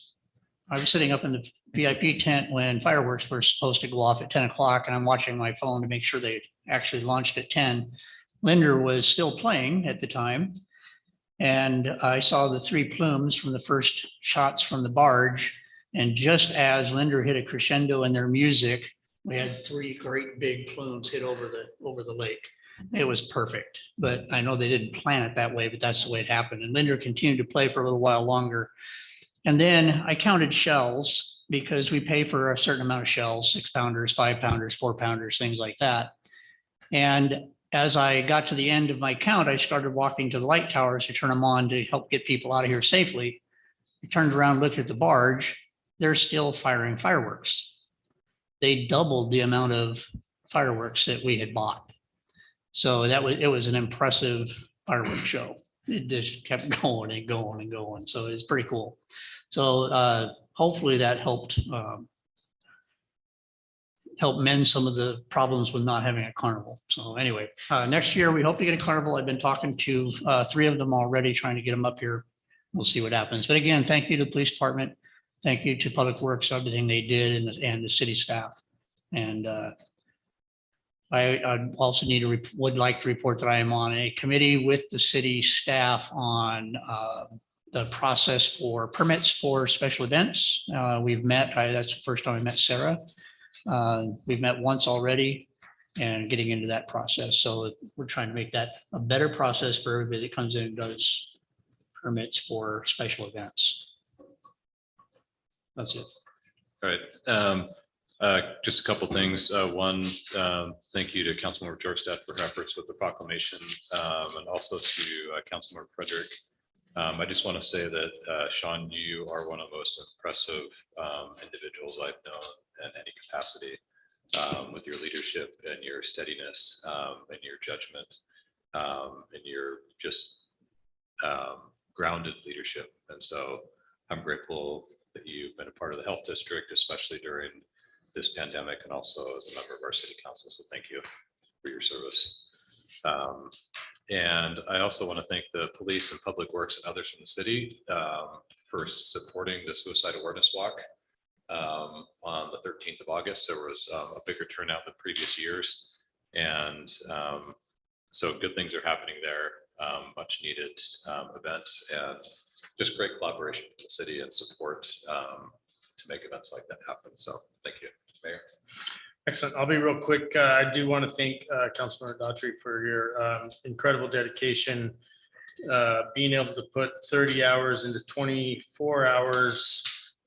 I was sitting up in the VIP tent when fireworks were supposed to go off at 10 o'clock, and I'm watching my phone to make sure they actually launched at 10. Linder was still playing at the time. And I saw the 3 plumes from the first shots from the barge. And just as Linder hit a crescendo in their music, we had 3 great big plumes hit over the lake. It was perfect, but I know they didn't plan it that way, but that's the way it happened. And Linder continued to play for a little while longer. And then I counted shells because we pay for a certain amount of shells, 6-pounders, 5-pounders, 4-pounders, things like that. And as I got to the end of my count, I started walking to the light towers to turn them on to help get people out of here safely. I turned around, looked at the barge. They're still firing fireworks. They doubled the amount of fireworks that we had bought. So it was an impressive fireworks show. It just kept going and going and going. So it's pretty cool. So hopefully that helped mend some of the problems with not having a carnival. So anyway, next year we hope to get a carnival. I've been talking to 3 of them already, trying to get them up here. We'll see what happens. But again, thank you to the police department. Thank you to Public Works, everything they did, and the city staff. And I also would like to report that I am on a committee with the city staff on the process for permits for special events. We've met, that's the first time I met Sarah. We've met once already. and getting into that process. So we're trying to make that a better process for everybody that comes in and does permits for special events. That's it. All right. Just a couple things. One, thank you to Councilmember Jorstad for her efforts with the proclamation, and also to Councilmember Frederick. I just want to say that, Sean, you are one of the most impressive individuals I've known in any capacity, with your leadership and your steadiness, and your judgment, and your just grounded leadership. And so I'm grateful that you've been a part of the health district, especially during this pandemic, and also as a member of our city council. So thank you for your service. And I also want to thank the police and public works and others from the city for supporting the suicide awareness walk on the 13th of August. There was a bigger turnout than previous years. And so good things are happening there. Much needed event, and just great collaboration with the city and support to make events like that happen. So thank you, Mayor. Excellent. I'll be real quick. I do want to thank Councilmember Daughtry for your incredible dedication, being able to put 30 hours into 24 hours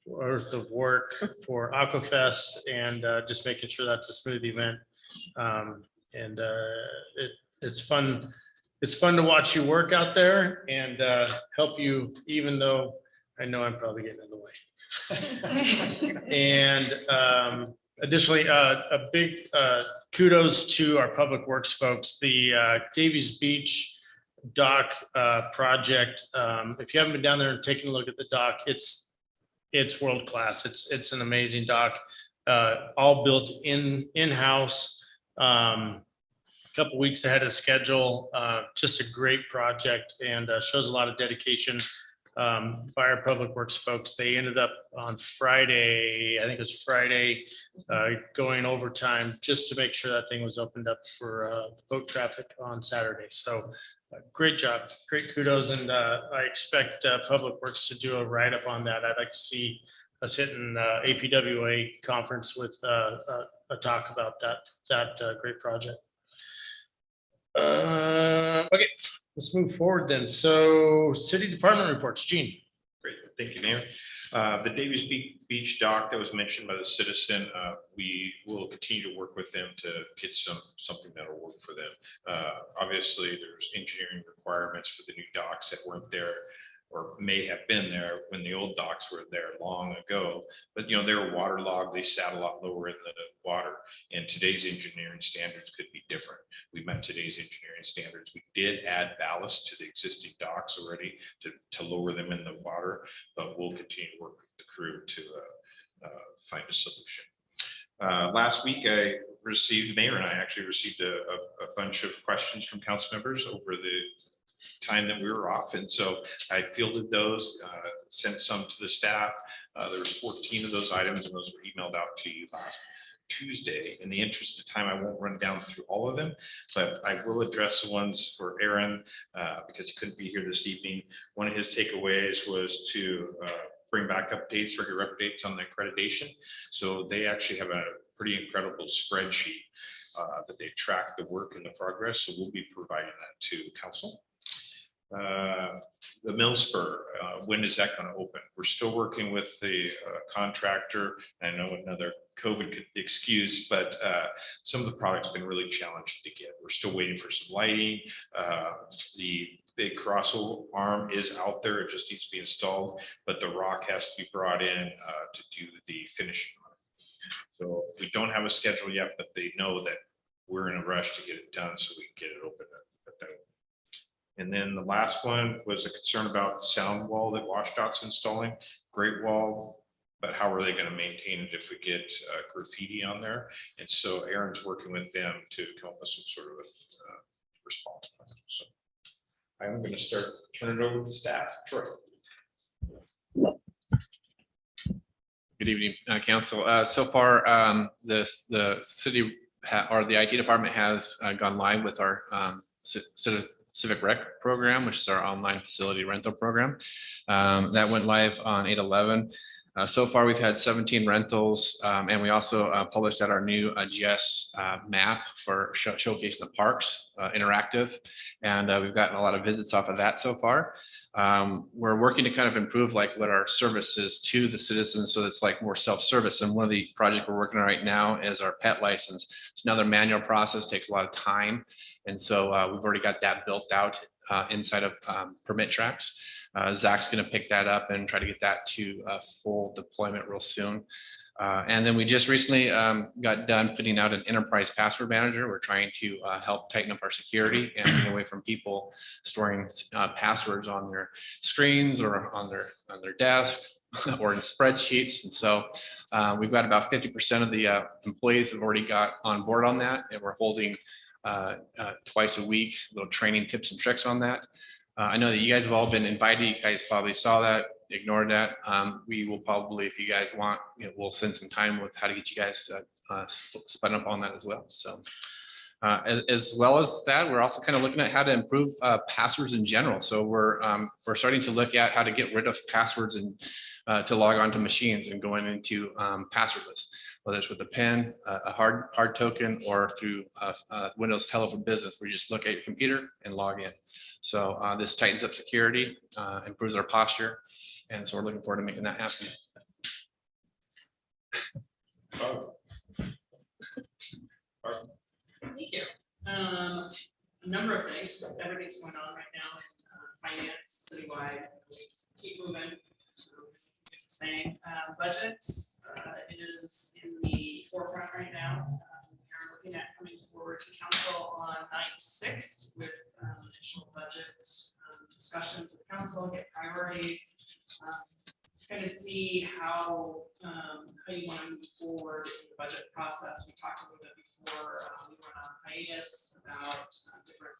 worth of work for Aquafest, and just making sure that's a smooth event. It's fun. It's fun to watch you work out there and help you, even though I know I'm probably getting in the way. And additionally, a big kudos to our public works folks. The Davies Beach dock project. If you haven't been down there and taking a look at the dock, it's world class. It's an amazing dock, all built in-house. Couple weeks ahead of schedule. Just a great project, and shows a lot of dedication by our public works folks. They ended up on Friday, I think it was Friday, going overtime just to make sure that thing was opened up for boat traffic on Saturday. So great job, great kudos, and I expect public works to do a write-up on that. I'd like to see us hitting APWA conference with a talk about that great project. Okay, let's move forward then. So city department reports, Gene. Great, thank you, Mayor. The Davies Beach dock that was mentioned by the citizen, we will continue to work with them to get something that'll work for them. Obviously, there's engineering requirements for the new docks that weren't there or may have been there when the old docks were there long ago, but they were waterlogged. They sat a lot lower in the water, and today's engineering standards could be different. We met today's engineering standards. We did add ballast to the existing docks already to lower them in the water, but we'll continue to work with the crew to find a solution. Last week, Mayor and I actually received a bunch of questions from council members over the time that we were off, and so I fielded those, sent some to the staff. There was 14 of those items, and those were emailed out to you last Tuesday. In the interest of time, I won't run down through all of them, but I will address the ones for Aaron because he couldn't be here this evening. One of his takeaways was to bring back updates, regular updates on the accreditation. So they actually have a pretty incredible spreadsheet that they track the work and the progress. So we'll be providing that to council. The mill spur, when is that going to open? We're still working with the contractor. I know another COVID excuse, but some of the product's been really challenging to get. We're still waiting for some lighting. The big cross arm is out there. It just needs to be installed, but the rock has to be brought in to do the finishing. So we don't have a schedule yet, but they know that we're in a rush to get it done so we can get it open. And then the last one was a concern about the sound wall that WashDOT's installing. Great wall, but how are they going to maintain it if we get graffiti on there? And so Aaron's working with them to come up with some sort of a response. So I'm going to start turning it over to the staff. Troy. Good evening, council. So far, the city or the IT department has gone live with our Civic Rec program, which is our online facility rental program. That went live on 8/11. So far, we've had 17 rentals, and we also published out our new GS map for showcasing the parks, interactive. And we've gotten a lot of visits off of that so far. We're working to kind of improve like what our service is to the citizens, so it's like more self-service. And one of the projects we're working on right now is our pet license. It's another manual process, takes a lot of time. And so we've already got that built out inside of Permit Tracks. Zach's going to pick that up and try to get that to full deployment real soon. And then we just recently got done putting out an enterprise password manager. We're trying to help tighten up our security and get away from people storing passwords on their screens or on their desk or in spreadsheets. And so we've got about 50% of the employees have already got on board on that, and we're holding twice a week little training tips and tricks on that. I know that you guys have all been invited. You guys probably saw that, ignored that. We will probably, if you guys want, we'll send some time with how to get you guys spun up on that as well. So as well as that, we're also kind of looking at how to improve passwords in general. So we're starting to look at how to get rid of passwords and to log on to machines and going into passwordless, whether it's with a pen, a hard token, or through Windows Hello for Business, where you just look at your computer and log in. So this tightens up security, improves our posture, and so we're looking forward to making that happen. Thank you. A number of things, just everything's going on right now in finance citywide. Keep moving. So, it's the same. Budgets is in the forefront right now. We're looking at coming forward to council on 9/6 with initial budgets discussions with council, get priorities. Kind of see how you want to move forward in the budget process. We talked a little bit before we went on hiatus about different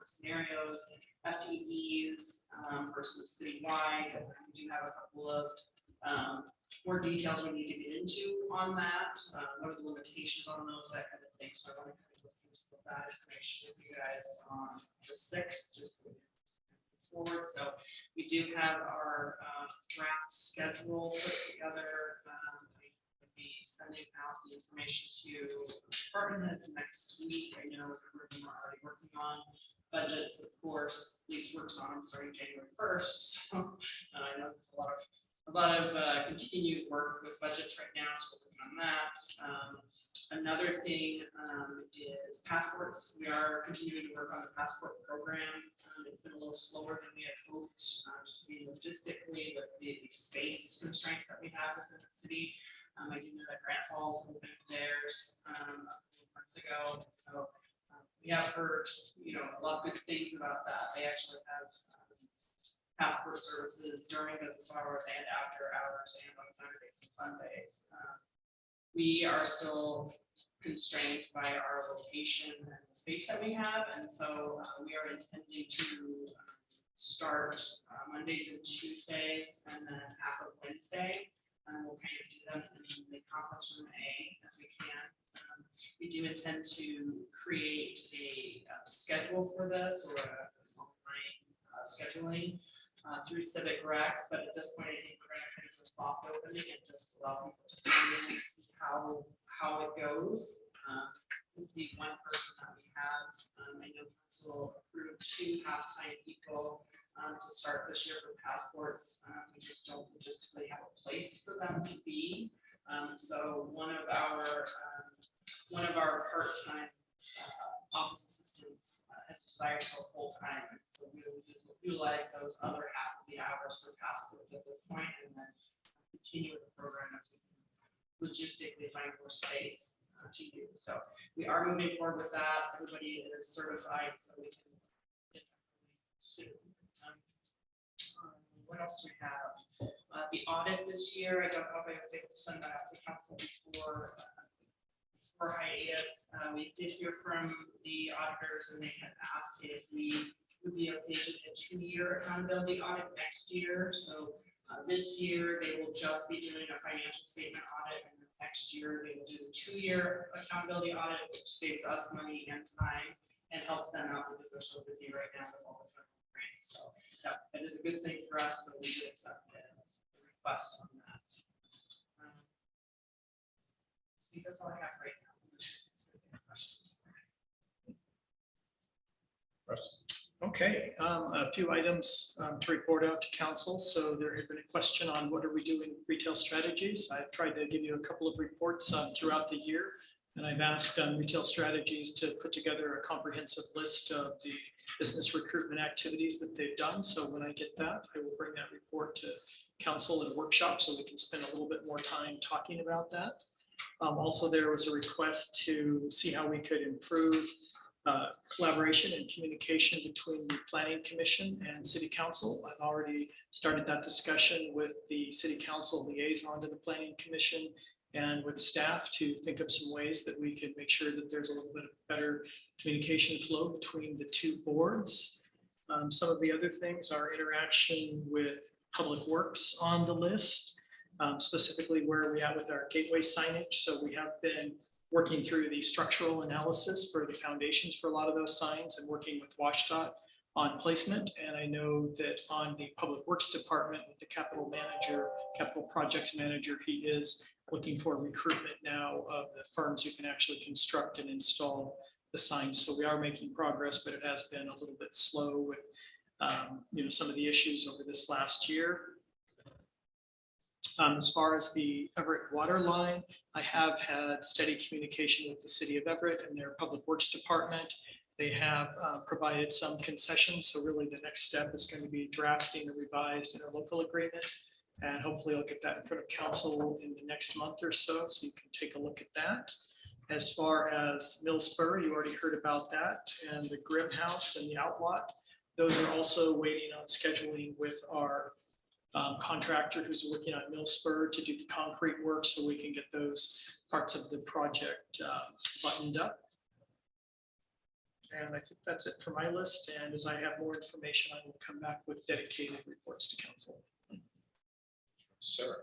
scenarios, FTEs versus citywide. We do have a couple of more details we need to get into on that. What are the limitations on those, that kind of thing. So I want to kind of go through some of that information with you guys on the 6th, just forward. So we do have our draft schedule put together. We'll be sending out the information to department heads next week. I know we're already working on budgets, of course. Police works on them starting January 1st. So I know there's a lot of continued work with budgets right now, so we're working on that. Another thing is passports. We are continuing to work on the passport program. It's been a little slower than we had hoped, just being logistically with the space constraints that we have within the city. I do know that Grant Falls opened theirs a few months ago, so we have heard a lot of good things about that. They actually have passport services during business hours and after hours and on Saturdays and Sundays. We are still constrained by our location and the space that we have, and so we are intending to start Mondays and Tuesdays and then half of Wednesday. We'll kind of do them in the conference room A as we can. We do intend to create a schedule for this, or a online scheduling through Civic Rec, but at this point, I think we're going to kind of do a soft opening and just allow people to come in and see how it goes. The one person that we have, I know council approved 2 half-time people to start this year for passports. We just don't logistically have a place for them to be. So one of our part-time office assistants has desired to go full-time. So we will utilize those other half of the hours for passports at this point, and then continue with the program as we can logistically find more space to use. So we are moving forward with that. Everybody is certified, so we can get soon. What else do we have? The audit this year, I don't know if I was able to send that out to council before hiatus. We did hear from the auditors, and they had asked if we would be okay with a 2-year accountability audit next year. So this year, they will just be doing a financial statement audit, and the next year they will do a 2-year accountability audit, which saves us money and time and helps them out because they're so busy right now with all the federal grants. So that is a good thing for us. So we did accept the request on that. think that's all I have right now. Unless you have specific questions. Okay, a few items to report out to council. So there had been a question on what are we doing retail strategies. I've tried to give you a couple of reports throughout the year. And I've asked Retail Strategies to put together a comprehensive list of the business recruitment activities that they've done. So when I get that, I will bring that report to council and workshop so we can spend a little bit more time talking about that. Also, there was a request to see how we could improve collaboration and communication between the Planning Commission and City Council. I've already started that discussion with the City Council liaison to the Planning Commission and with staff to think of some ways that we could make sure that there's a little bit of better communication flow between the two boards. Some of the other things are interaction with Public Works on the list, specifically where are we at with our gateway signage. So we have been working through the structural analysis for the foundations for a lot of those signs and working with WashDOT on placement. And I know that on the Public Works Department with the capital manager, capital projects manager, he is looking for recruitment now of the firms who can actually construct and install the signs. So we are making progress, but it has been a little bit slow with some of the issues over this last year. As far as the Everett water line, I have had steady communication with the city of Everett and their Public Works Department. They have provided some concessions. So really the next step is going to be drafting a revised interlocal agreement. And hopefully I'll get that in front of council in the next month or so you can take a look at that. As far as Mill Spur, you already heard about that, and the Grimm House and the Outlot. Those are also waiting on scheduling with our contractor who's working on Mill Spur to do the concrete work so we can get those parts of the project buttoned up. And I think that's it for my list. And as I have more information, I will come back with dedicated reports to council. Sarah.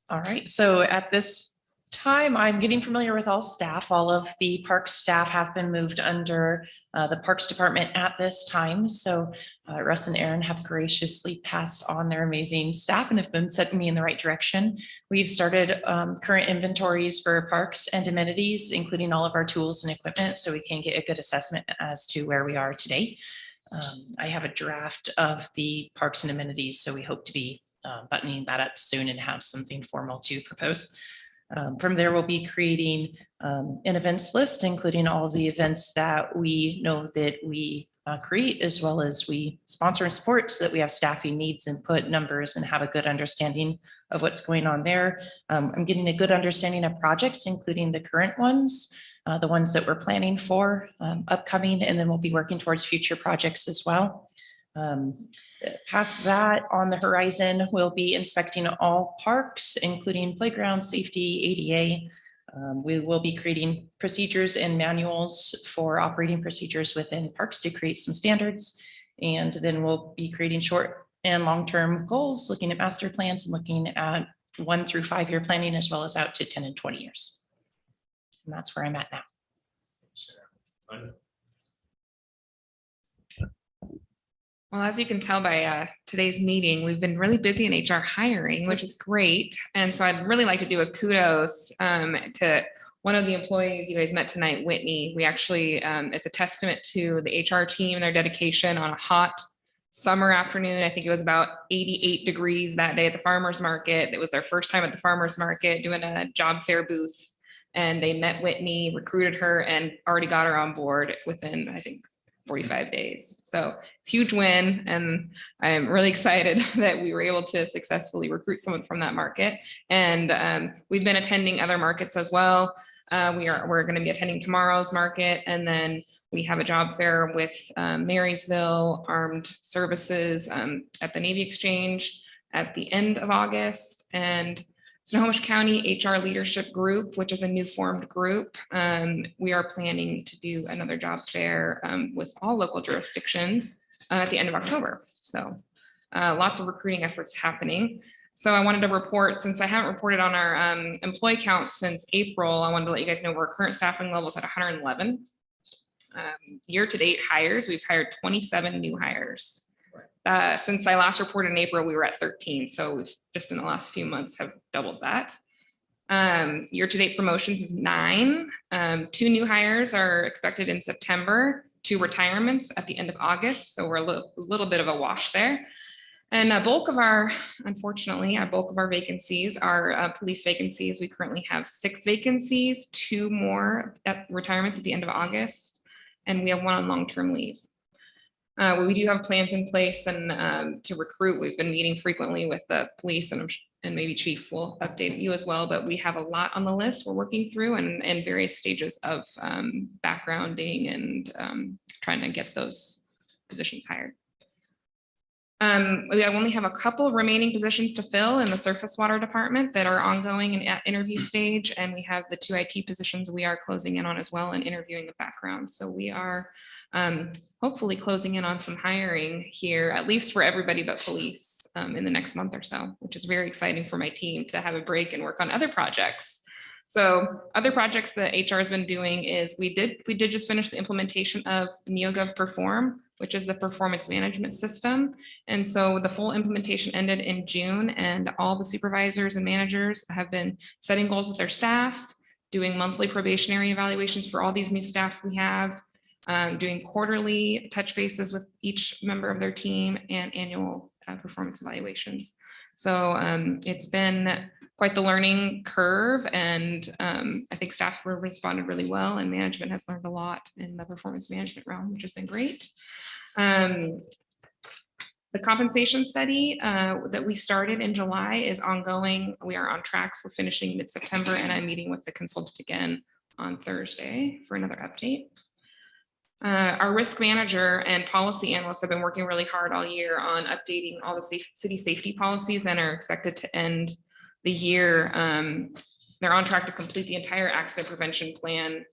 All right, so at this time, I'm getting familiar with all staff. All of the park staff have been moved under the Parks Department at this time. So Russ and Aaron have graciously passed on their amazing staff and have been setting me in the right direction. We've started current inventories for parks and amenities, including all of our tools and equipment, so we can get a good assessment as to where we are today. I have a draft of the parks and amenities, so we hope to be buttoning that up soon and have something formal to propose. From there, we'll be creating an events list, including all of the events that we know that we create, as well as we sponsor and support, so that we have staffing needs, input, numbers, and have a good understanding of what's going on there. I'm getting a good understanding of projects, including the current ones, the ones that we're planning for upcoming, and then we'll be working towards future projects as well. Past that, on the horizon, we'll be inspecting all parks, including playground safety, ADA. We will be creating procedures and manuals for operating procedures within parks to create some standards. And then we'll be creating short and long-term goals, looking at master plans and looking at 1 through 5 year planning, as well as out to 10 and 20 years. And that's where I'm at now. Well, as you can tell by today's meeting, we've been really busy in HR hiring, which is great. And so I'd really like to do a kudos to one of the employees you guys met tonight, Whitney. We actually, it's a testament to the HR team and their dedication on a hot summer afternoon. I think it was about 88 degrees that day at the farmer's market. It was their first time at the farmer's market doing a job fair booth. And they met Whitney, recruited her, and already got her on board within, I think, 45 days. So it's a huge win. And I'm really excited that we were able to successfully recruit someone from that market. And we've been attending other markets as well. We're going to be attending tomorrow's market. And then we have a job fair with Marysville Armed Services at the Navy Exchange at the end of August. And Snohomish County HR Leadership Group, which is a new formed group. We are planning to do another job fair with all local jurisdictions at the end of October. So lots of recruiting efforts happening. So I wanted to report, since I haven't reported on our employee count since April, I wanted to let you guys know we're current staffing levels at 111. Year to date hires, we've hired 27 new hires. Since I last reported in April, we were at 13. So we've just in the last few months have doubled that. Year-to-date promotions is 9. 2 new hires are expected in September, 2 retirements at the end of August. So we're a little bit of a wash there. And unfortunately, a bulk of our vacancies are police vacancies. We currently have 6 vacancies, 2 more retirements at the end of August, and we have 1 on long-term leave. We do have plans in place and to recruit. We've been meeting frequently with the police, and maybe Chief will update you as well, but we have a lot on the list we're working through and various stages of backgrounding and trying to get those positions hired. We only have a couple remaining positions to fill in the surface water department that are ongoing and at interview stage. And we have the 2 IT positions we are closing in on as well and interviewing the background. So we are hopefully closing in on some hiring here, at least for everybody but police in the next month or so, which is very exciting for my team to have a break and work on other projects. So other projects that HR has been doing is we did just finish the implementation of NeoGov Perform, which is the performance management system. And so the full implementation ended in June, and all the supervisors and managers have been setting goals with their staff, doing monthly probationary evaluations for all these new staff we have, doing quarterly touch bases with each member of their team, and annual performance evaluations. So it's been quite the learning curve, and I think staff responded really well, and management has learned a lot in the performance management realm, which has been great. The compensation study that we started in July is ongoing. We are on track for finishing mid-September, and I'm meeting with the consultant again on Thursday for another update. Our risk manager and policy analysts have been working really hard all year on updating all the city safety policies and are expected to end the year. They're on track to complete the entire accident prevention plan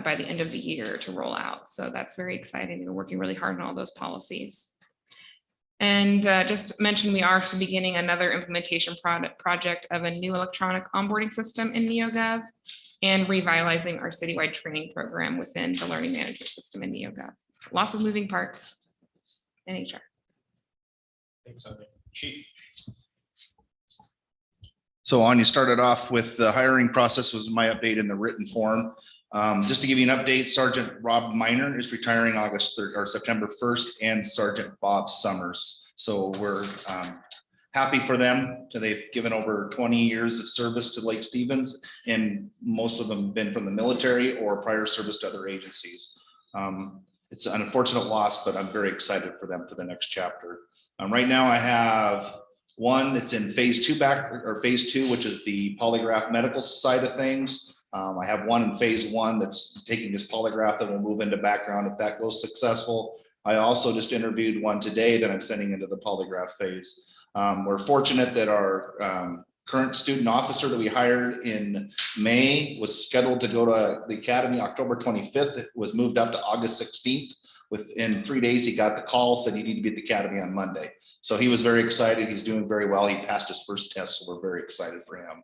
by the end of the year to roll out. So that's very exciting. We're working really hard on all those policies. And just mention we are beginning another implementation project of a new electronic onboarding system in NeoGov and revitalizing our citywide training program within the learning management system in NeoGov. So lots of moving parts in HR. Thanks, Chief. So Anya started off with the hiring process was my update in the written form. Just to give you an update, Sergeant Rob Miner is retiring August 3rd or September 1st, and Sergeant Bob Summers. So we're happy for them. They've given over 20 years of service to Lake Stevens, and most of them have been from the military or prior service to other agencies. It's an unfortunate loss, but I'm very excited for them for the next chapter. Right now I have one that's in phase 2, which is the polygraph medical side of things. I have one in phase 1 that's taking this polygraph that will move into background if that goes successful. I also just interviewed one today that I'm sending into the polygraph phase. We're fortunate that our current student officer that we hired in May was scheduled to go to the academy October 25th. It was moved up to August 16th. Within 3 days, he got the call, said you need to be at the academy on Monday. So he was very excited. He's doing very well. He passed his first test, so we're very excited for him.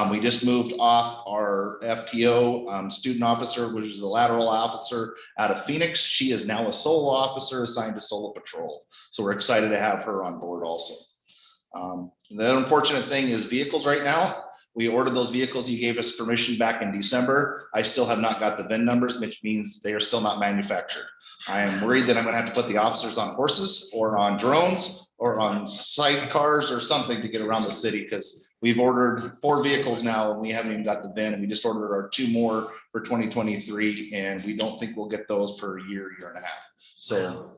We just moved off our FTO student officer, which is a lateral officer out of Phoenix. She is now a solo officer assigned to solo patrol. So we're excited to have her on board also. The unfortunate thing is vehicles right now. We ordered those vehicles. You gave us permission back in December. I still have not got the VIN numbers, which means they are still not manufactured. I am worried that I'm gonna have to put the officers on horses or on drones or on sidecars or something to get around the city, because we've ordered 4 vehicles now and we haven't even got the VIN, and we just ordered our 2 more for 2023, and we don't think we'll get those for a year and a half. So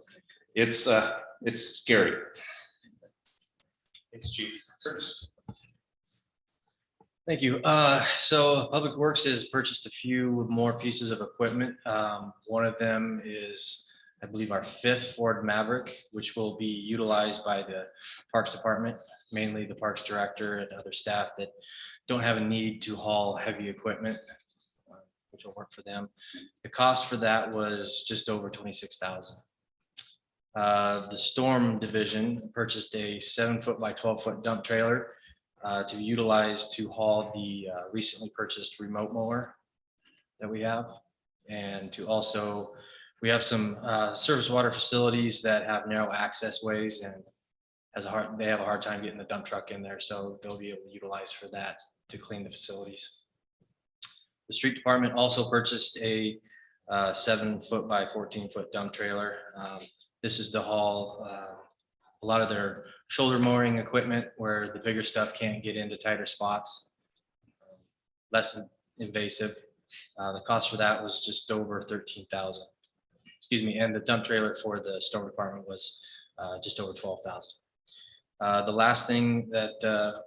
it's scary. Thanks, Chief. Curtis. Thank you. So Public Works has purchased a few more pieces of equipment. One of them is, I believe, our 5th Ford Maverick, which will be utilized by the Parks Department, mainly the Parks Director and other staff that don't have a need to haul heavy equipment, which will work for them. The cost for that was just over $26,000. The Storm Division purchased a 7-foot by 12-foot dump trailer to utilize to haul the recently purchased remote mower that we have, and to also We have some service water facilities that have narrow access ways and they have a hard time getting the dump truck in there, so they'll be able to utilize for that to clean the facilities. The street department also purchased a 7-foot by 14-foot dump trailer. This is to haul a lot of their shoulder mooring equipment where the bigger stuff can't get into tighter spots. Less invasive. The cost for that was just over $13,000. Excuse me, and the dump trailer for the storm department was just over $12,000. The last thing that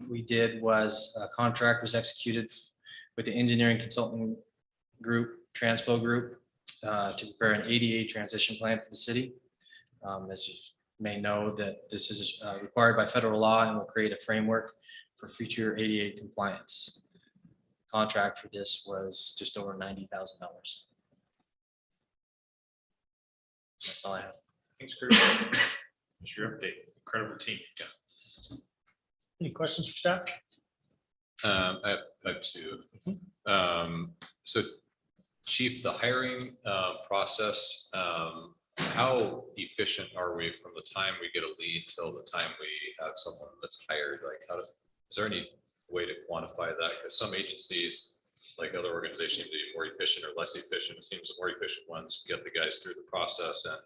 we did was a contract was executed with the engineering consulting group, Transpo Group, to prepare an ADA transition plan for the city. As you may know, that this is required by federal law and will create a framework for future ADA compliance. Contract for this was just over $90,000. That's all I have. Thanks, Chris. That's your update. Incredible team. Yeah. Any questions for staff? I have two. So Chief, the hiring process, how efficient are we from the time we get a lead till the time we have someone that's hired? Like, is there any way to quantify that? Because some agencies, like other organizations, seem to be more efficient or less efficient. It seems the more efficient ones get the guys through the process. And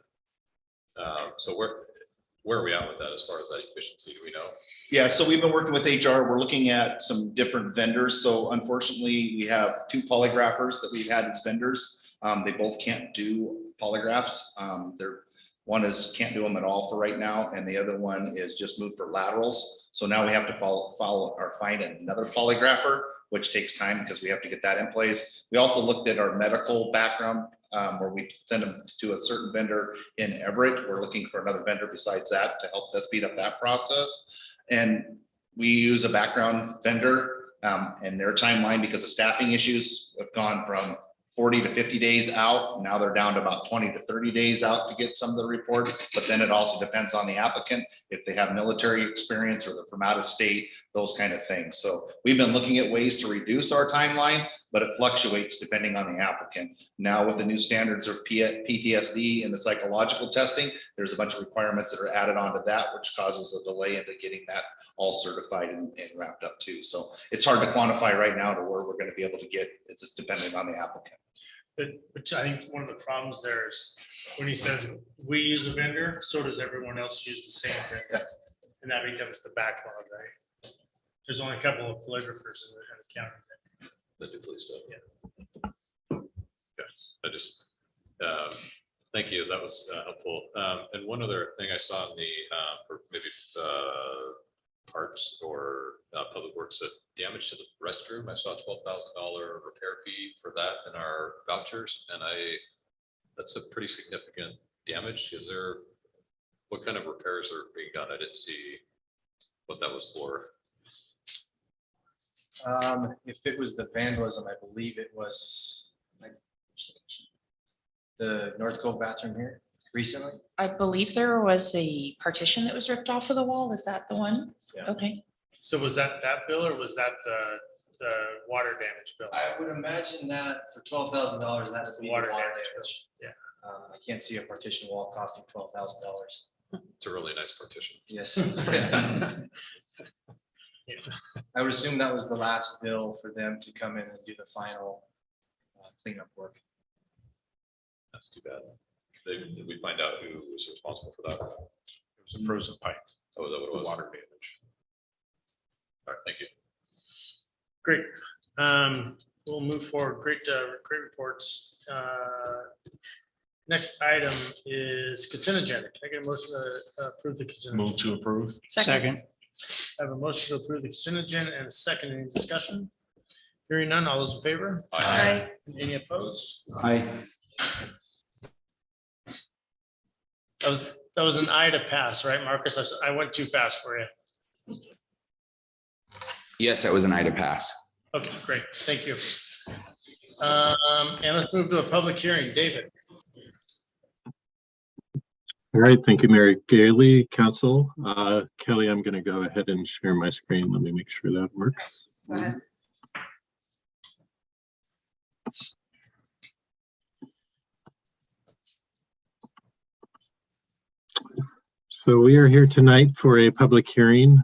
so where are we at with that as far as that efficiency? Do we know? Yeah, so we've been working with HR. We're looking at some different vendors. So unfortunately, we have 2 polygraphers that we've had as vendors. They both can't do polygraphs. One can't do them at all for right now, and the other one is just moved for laterals. So now we have to follow or find another polygrapher, which takes time because we have to get that in place. We also looked at our medical background, where we send them to a certain vendor in Everett. We're looking for another vendor besides that to help us speed up that process. And we use a background vendor, and their timeline, because of staffing issues, have gone from 40 to 50 days out. Now they're down to about 20 to 30 days out to get some of the reports. But then it also depends on the applicant, if they have military experience or they're from out of state, those kind of things. So we've been looking at ways to reduce our timeline, but it fluctuates depending on the applicant. Now with the new standards of PTSD and the psychological testing, there's a bunch of requirements that are added onto that, which causes a delay into getting that all certified and wrapped up too. So it's hard to quantify right now to where we're going to be able to get. It's just depending on the applicant. But I think one of the problems there is when he says we use a vendor, so does everyone else use the same vendor. And that becomes the backlog, right? There's only a couple of polygraphers in the county. That do police stuff. Yeah. Okay. Thank you. That was helpful. And one other thing I saw in the, or maybe parks or public works, that damage to the restroom. I saw $12,000 repair fee for that in our vouchers, and that's a pretty significant damage. What kind of repairs are being done? I didn't see what that was for. If it was the vandalism, I believe it was the North Cove bathroom here recently. I believe there was a partition that was ripped off of the wall. Is that the one? Yeah. Okay. So was that bill or was that the water damage bill? I would imagine that for $12,000, that would be the water damage. Yeah. I can't see a partition wall costing $12,000. It's a really nice partition. Yes. I would assume that was the last bill for them to come in and do the final cleanup work. That's too bad. Did we find out who was responsible for that? It was a frozen pipe. Oh, is that what it was? Water damage. All right, thank you. Great. We'll move forward. Great reports. Next item is consent agenda. Can I get a motion to approve the consent? Move to approve. Second. I have a motion to approve the consent agenda and a second. Any discussion? Hearing none. All those in favor? Aye. Any opposed? Aye. That was an aye to pass, right, Marcus? I went too fast for you. Yes, that was an item pass. Okay, great. Thank you. And let's move to a public hearing. David. All right, thank you, Mary Gailey, Council. Kelly, I'm going to go ahead and share my screen. Let me make sure that works. Go ahead. So we are here tonight for a public hearing,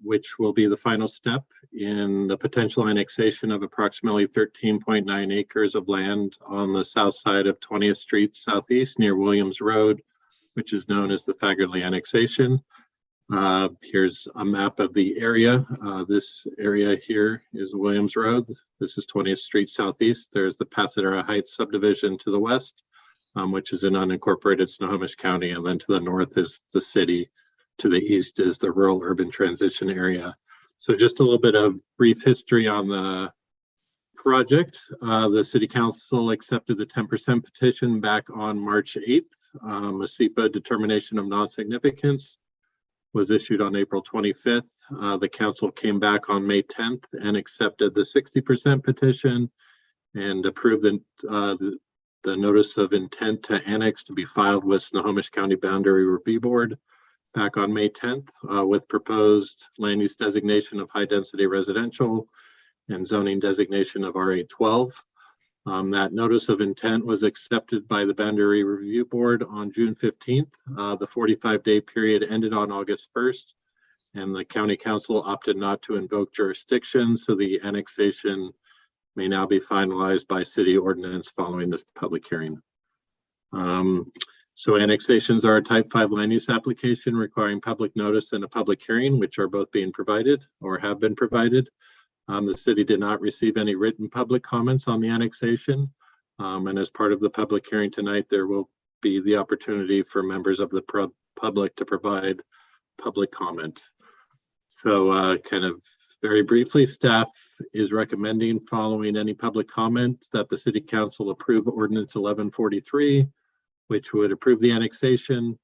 which will be the final step in the potential annexation of approximately 13.9 acres of land on the south side of 20th Street Southeast near Williams Road, which is known as the Fagerly annexation. Here's a map of the area. This area here is Williams Road. This is 20th Street Southeast. There's the Pasadena Heights subdivision to the west, which is in unincorporated Snohomish County. And then to the north is the city. To the east is the rural urban transition area. So just a little bit of brief history on the project. The city council accepted the 10% petition back on March 8th. A SEPA determination of non-significance was issued on April 25th. The council came back on May 10th and accepted the 60% petition and approved the notice of intent to annex to be filed with Snohomish County Boundary Review Board back on May 10th with proposed land use designation of high density residential and zoning designation of RA12. That notice of intent was accepted by the Boundary Review Board on June 15th. The 45-day period ended on August 1st, and the county council opted not to invoke jurisdiction, so the annexation may now be finalized by city ordinance following this public hearing. So annexations are a type 5 land use application requiring public notice and a public hearing, which are both being provided or have been provided. The city did not receive any written public comments on the annexation. And as part of the public hearing tonight, there will be the opportunity for members of the public to provide public comment. So kind of very briefly, staff is recommending, following any public comments, that the city council approve ordinance 1143, which would approve the annexation,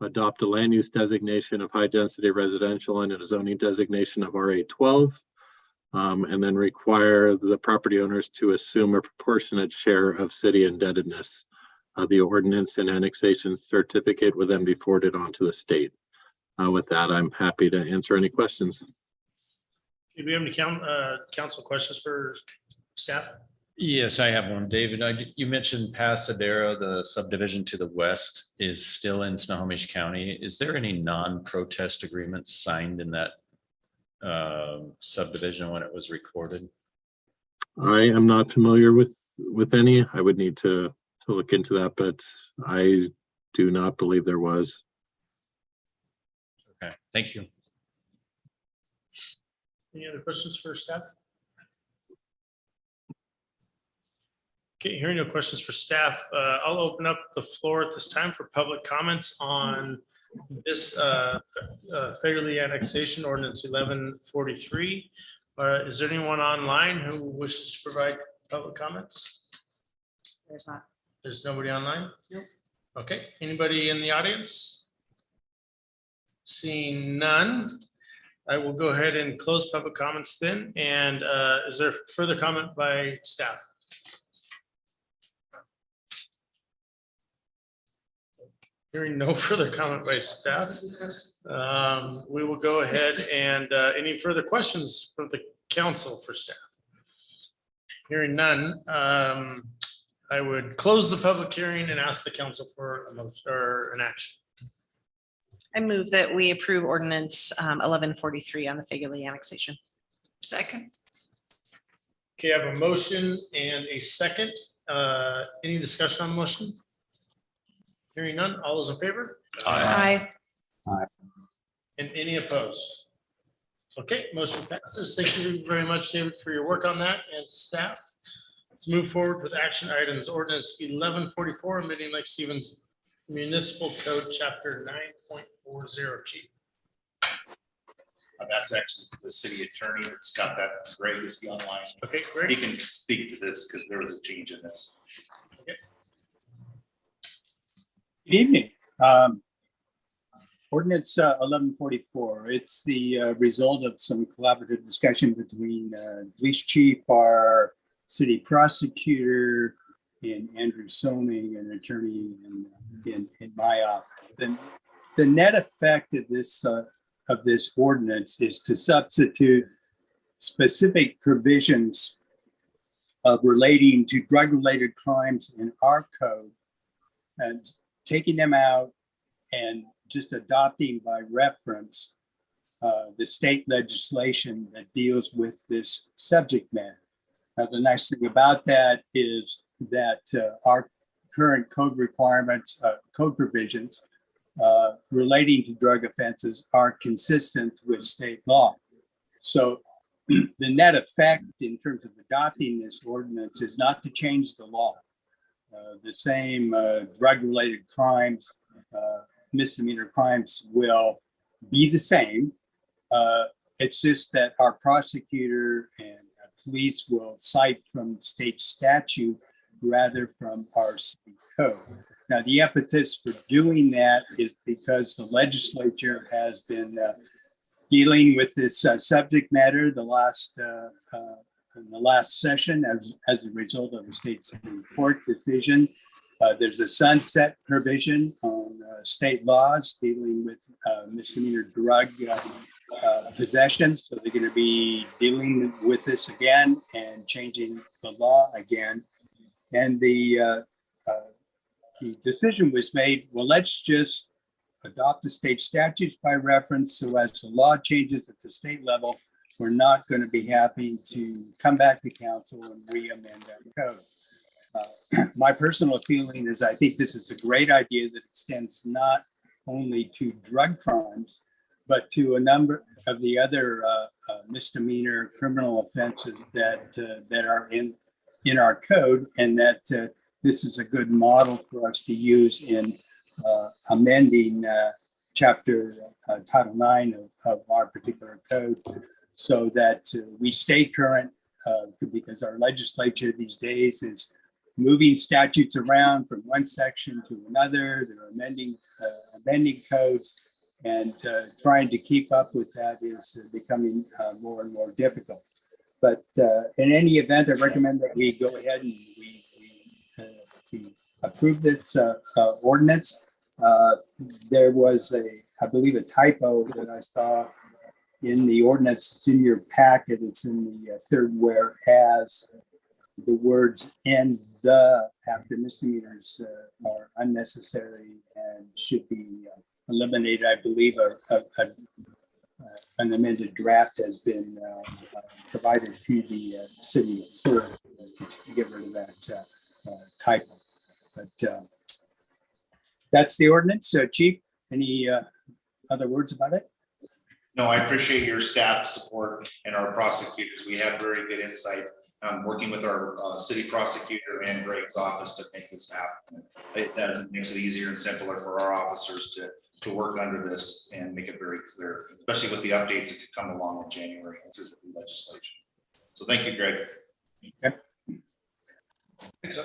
adopt a land use designation of high density residential and a zoning designation of RA12. And then require the property owners to assume a proportionate share of city indebtedness. The ordinance and annexation certificate will then be forwarded on to the state. With that, I'm happy to answer any questions. Do we have any council questions for staff? Yes, I have one. David, you mentioned Pasadena, the subdivision to the west is still in Snohomish County. Is there any non-protest agreements signed in that subdivision when it was recorded? I am not familiar with any. I would need to look into that, but I do not believe there was. Okay, thank you. Any other questions for staff? Okay, hearing no questions for staff, I'll open up the floor at this time for public comments on this Fagerly annexation ordinance 1143. Is there anyone online who wishes to provide public comments? There's not. There's nobody online? Okay, anybody in the audience? Seeing none, I will go ahead and close public comments then. And is there further comment by staff? Hearing no further comment by staff, we will go ahead and any further questions from the council for staff? Hearing none, I would close the public hearing and ask the council for a motion or an action. I move that we approve ordinance 1143 on the Fagerly annexation. Second. Okay, I have a motion and a second. Any discussion on the motion? Hearing none, all those in favor? Aye. And any opposed? Okay, motion passes. Thank you very much, David, for your work on that and staff. Let's move forward with action items. Ordinance 1144, amending Lake Stevens Municipal Code, Chapter 9.40. Chief. That's actually the city attorney that's got that. Greg is online. Okay, great. He can speak to this because there was a change in this. Okay. Good evening. Ordinance 1144. It's the result of some collaborative discussion between police chief, our city prosecutor, and Andrew Soming, an attorney in my office. The net effect of this ordinance is to substitute specific provisions of relating to drug-related crimes in our code and taking them out and just adopting by reference the state legislation that deals with this subject matter. Now, the nice thing about that is that our current code requirements, code provisions relating to drug offenses are consistent with state law. So the net effect in terms of adopting this ordinance is not to change the law. The same drug-related crimes, misdemeanor crimes will be the same. It's just that our prosecutor and police will cite from state statute rather from our state code. Now, the impetus for doing that is because the legislature has been dealing with this subject matter in the last session as a result of a state Supreme Court decision. There's a sunset provision on state laws dealing with misdemeanor drug possession. So they're going to be dealing with this again and changing the law again. And the decision was made, well, let's just adopt the state statutes by reference. So as the law changes at the state level, we're not going to be having to come back to council and re-amend our code. My personal feeling is I think this is a great idea that extends not only to drug crimes, but to a number of the other misdemeanor criminal offenses that are in our code, and that this is a good model for us to use in amending chapter Title IX of our particular code, so that we stay current, because our legislature these days is moving statutes around from one section to another. They're amending codes, and trying to keep up with that is becoming more and more difficult. But in any event, I recommend that we go ahead and we approve this ordinance. There was I believe a typo that I saw in the ordinance. It's in your packet. It's in the third whereas. The words "and the" after misdemeanors are unnecessary and should be eliminated. I believe an amended draft has been provided to the city clerk to get rid of that typo. But that's the ordinance. Chief, any other words about it? No, I appreciate your staff support and our prosecutors. We have very good insight. Working with our city prosecutor and Greg's office to make this happen. It makes it easier and simpler for our officers to work under this and make it very clear, especially with the updates that could come along in January through the legislation. So thank you, Greg. Okay.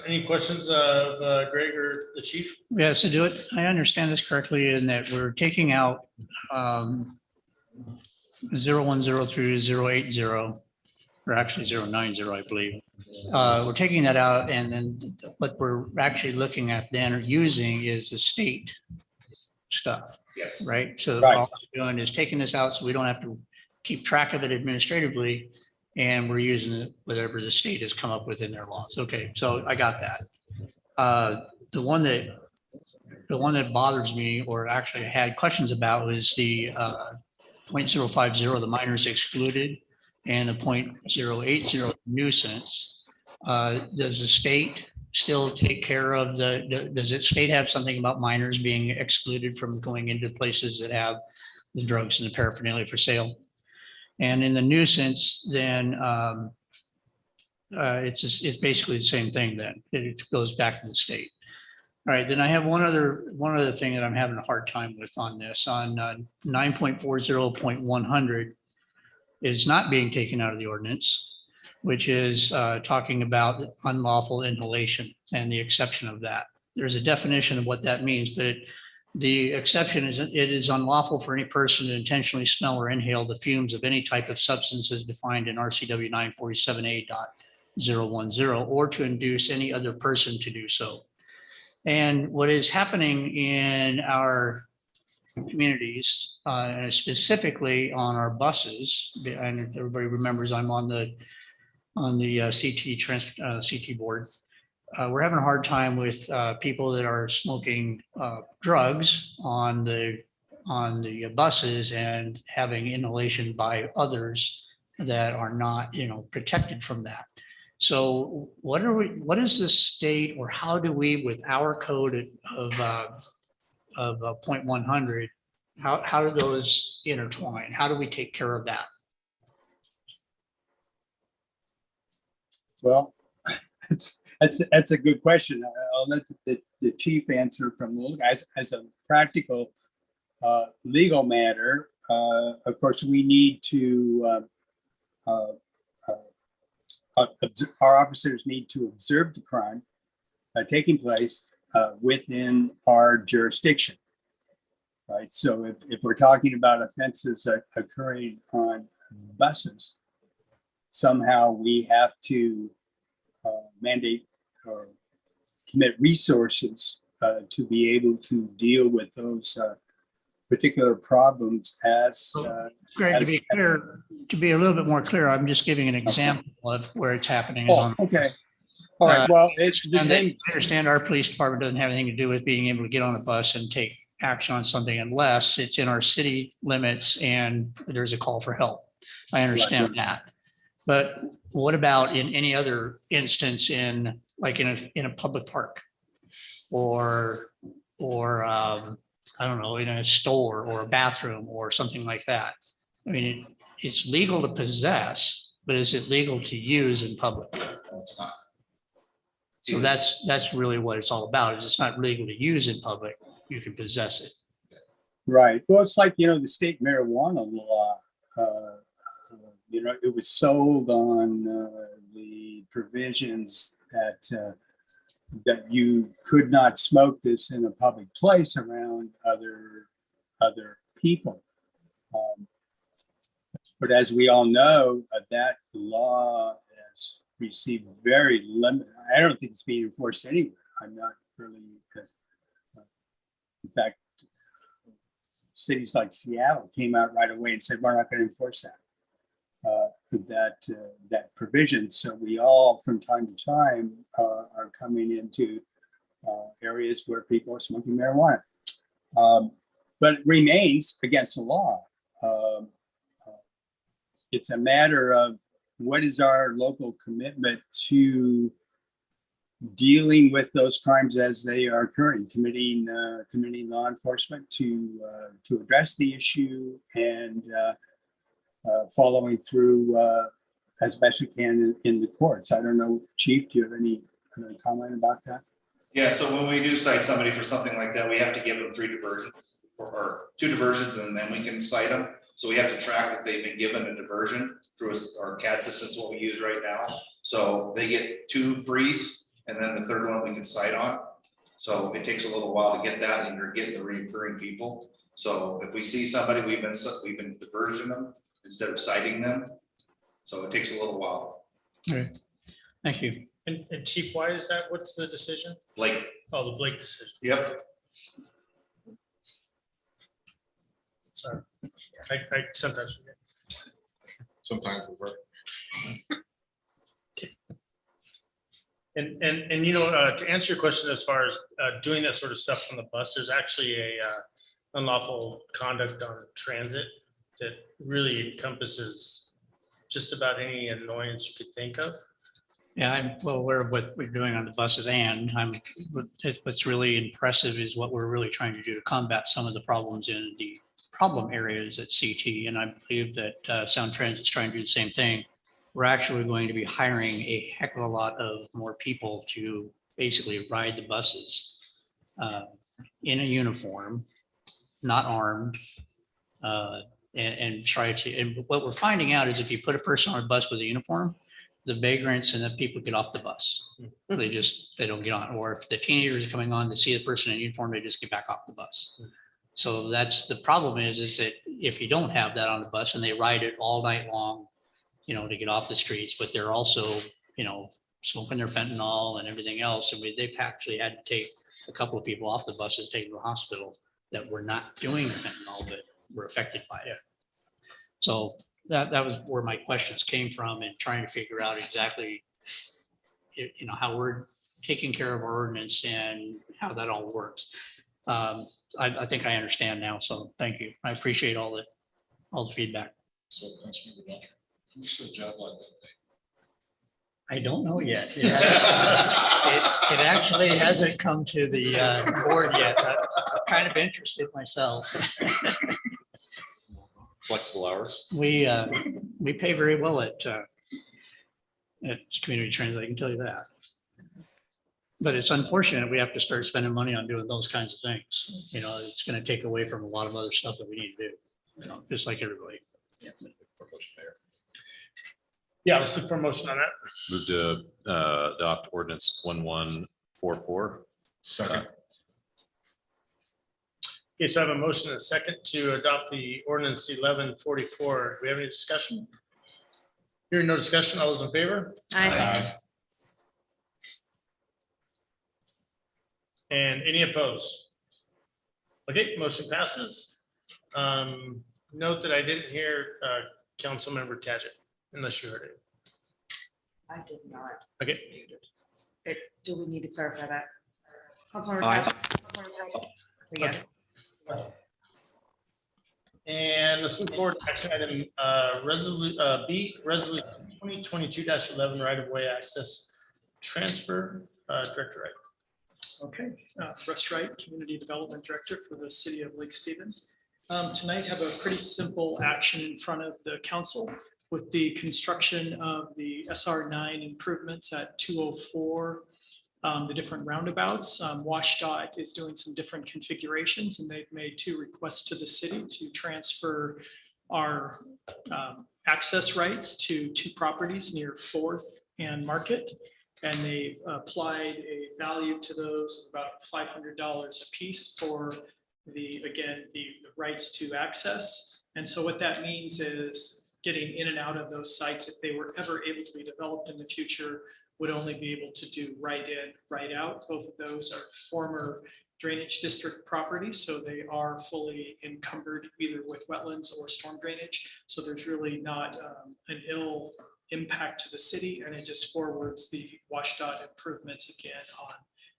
Any questions of Greg or the chief? Yes, to do it. I understand this correctly in that we're taking out 010 through 080. Or actually 090, I believe. We're taking that out, and then what we're actually looking at then or using is the state stuff. Yes. Right? So Right. all we're doing is taking this out so we don't have to keep track of it administratively, and we're using it whatever the state has come up with in their laws. Okay, so I got that. The one that bothers me, or actually had questions about, was the 0.050, the minors excluded, and the 0.080 nuisance. Does the state still take care of does the state have something about minors being excluded from going into places that have the drugs and the paraphernalia for sale? And in the nuisance, then it's basically the same thing then. It goes back to the state. All right, then I have one other thing that I'm having a hard time with on this. On 9.40.100, is not being taken out of the ordinance, which is talking about unlawful inhalation and the exception of that. There's a definition of what that means, but the exception is it is unlawful for any person to intentionally smell or inhale the fumes of any type of substances defined in RCW 947A.010 or to induce any other person to do so. And what is happening in our communities, and specifically on our buses, and everybody remembers I'm on the CT board. We're having a hard time with people that are smoking drugs on the on the buses and having inhalation by others that are not, protected from that. So what is the state, or how do we, with our code of 0.100, how do those intertwine? How do we take care of that? Well, that's a good question. I'll let the chief answer from the little guys. As a practical legal matter, of course, we need to our officers need to observe the crime taking place within our jurisdiction. Right. So if we're talking about offenses occurring on buses, somehow we have to mandate or commit resources to be able to deal with those particular problems as. Greg, to be clear, to be a little bit more clear, I'm just giving an example of where it's happening. Oh, okay. All right. Well, it's the same. I understand our police department doesn't have anything to do with being able to get on a bus and take action on something unless it's in our city limits and there's a call for help. I understand that. But what about in any other instance in a public park or I don't know, in a store or a bathroom or something like that? I mean, it's legal to possess, but is it legal to use in public? It's not. So that's really what it's all about, is it's not legal to use in public. You can possess it. Right. Well, it's like, the state marijuana law. It was sold on the provisions that you could not smoke this in a public place around other people. But as we all know, that law has received very limited. I don't think it's being enforced anywhere. I'm not really. In fact, cities like Seattle came out right away and said, we're not going to enforce that provision. So we all, from time to time, are coming into areas where people are smoking marijuana. But it remains against the law. It's a matter of what is our local commitment to dealing with those crimes as they are occurring, committing law enforcement to address the issue and following through as best we can in the courts. I don't know, Chief, do you have any comment about that? Yeah, so when we do cite somebody for something like that, we have to give them 3 diversions or 2 diversions, and then we can cite them. So we have to track that they've been given a diversion through our CAD system is what we use right now. So they get 2 frees, and then the 3rd one we can cite on. So it takes a little while to get that, and you're getting the recurring people. So if we see somebody, we've been diverting them instead of citing them. So it takes a little while. Okay, thank you. And Chief, why is that? What's the decision? Blake. Oh, the Blake decision. Yep. Sorry. I sometimes forget. Sometimes we work. And to answer your question, as far as doing that sort of stuff on the bus, there's actually a unlawful conduct on transit that really encompasses just about any annoyance you could think of. Yeah, I'm well aware of what we're doing on the buses, and what's really impressive is what we're really trying to do to combat some of the problems in the problem areas at CT. And I believe that Sound Transit is trying to do the same thing. We're actually going to be hiring a heck of a lot of more people to basically ride the buses in a uniform, not armed, and try to. And what we're finding out is if you put a person on a bus with a uniform, the vagrants and the people get off the bus. They don't get on. Or if the teenagers are coming on to see the person in uniform, they just get back off the bus. So that's the problem is that if you don't have that on the bus and they ride it all night long, to get off the streets, but they're also, smoking their fentanyl and everything else. And they've actually had to take a couple of people off the buses, take them to the hospital that were not doing fentanyl, but were affected by it. So that was where my questions came from, and trying to figure out exactly, how we're taking care of our ordinance and how that all works. I think I understand now, so thank you. I appreciate all the feedback. So, Councilmember Dunter, who's the job like that? I don't know yet. It actually hasn't come to the board yet. I'm kind of interested myself. Flexible hours. We pay very well at community transit, I can tell you that. But it's unfortunate we have to start spending money on doing those kinds of things. You know, it's going to take away from a lot of other stuff that we need to do, you know, just like everybody. Yeah, let's look for a motion on that. Move to adopt ordinance 1144. Second. Okay, so I have a motion and a second to adopt the ordinance 1144. Do we have any discussion? Hearing no discussion, all those in favor? Aye. And any opposed? Okay, motion passes. Note that I didn't hear Councilmember Tajik, unless you heard it. I did not. Okay. Do we need to clarify that? Councilmember Aye. Tajik? So yes. And let's move forward to action item B, resolution 2022-11 right-of-way access transfer. Director Wright. Okay, Russ Wright, Community Development Director for the City of Lake Stevens. Tonight have a pretty simple action in front of the council with the construction of the SR9 improvements at 204, the different roundabouts. WashDOT is doing some different configurations, and they've made 2 requests to the city to transfer our access rights to 2 properties near 4th and Market. And they applied a value to those of about $500 a piece for the rights to access. And so what that means is getting in and out of those sites, if they were ever able to be developed in the future, would only be able to do right in, right out. Both of those are former drainage district properties, so they are fully encumbered either with wetlands or storm drainage. So there's really not an ill impact to the city, and it just forwards the WashDOT improvements again on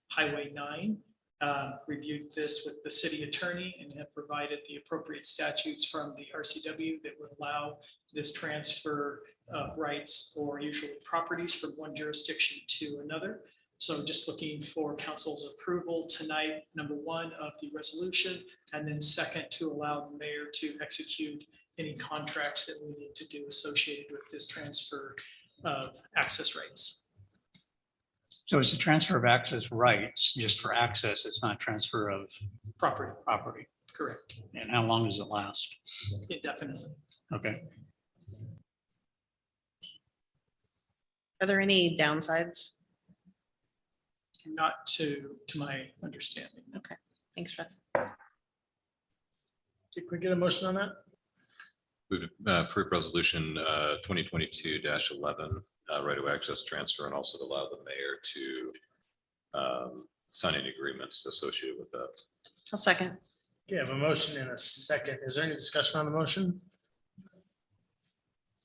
Highway 9. Reviewed this with the city attorney and have provided the appropriate statutes from the RCW that would allow this transfer of rights or usually properties from one jurisdiction to another. So just looking for council's approval tonight, number 1 of the resolution, and then second to allow the mayor to execute any contracts that we need to do associated with this transfer of access rights. So it's a transfer of access rights just for access. It's not transfer of Property, property. correct, And how long does it last? indefinitely. Okay. Are there any downsides? Not to my understanding. Okay, thanks, Russ. Can we get a motion on that? Move to approve resolution 2022-11 right-of-way access transfer, and also to allow the mayor to sign any agreements associated with that. I'll second. Okay, I have a motion and a second. Is there any discussion on the motion?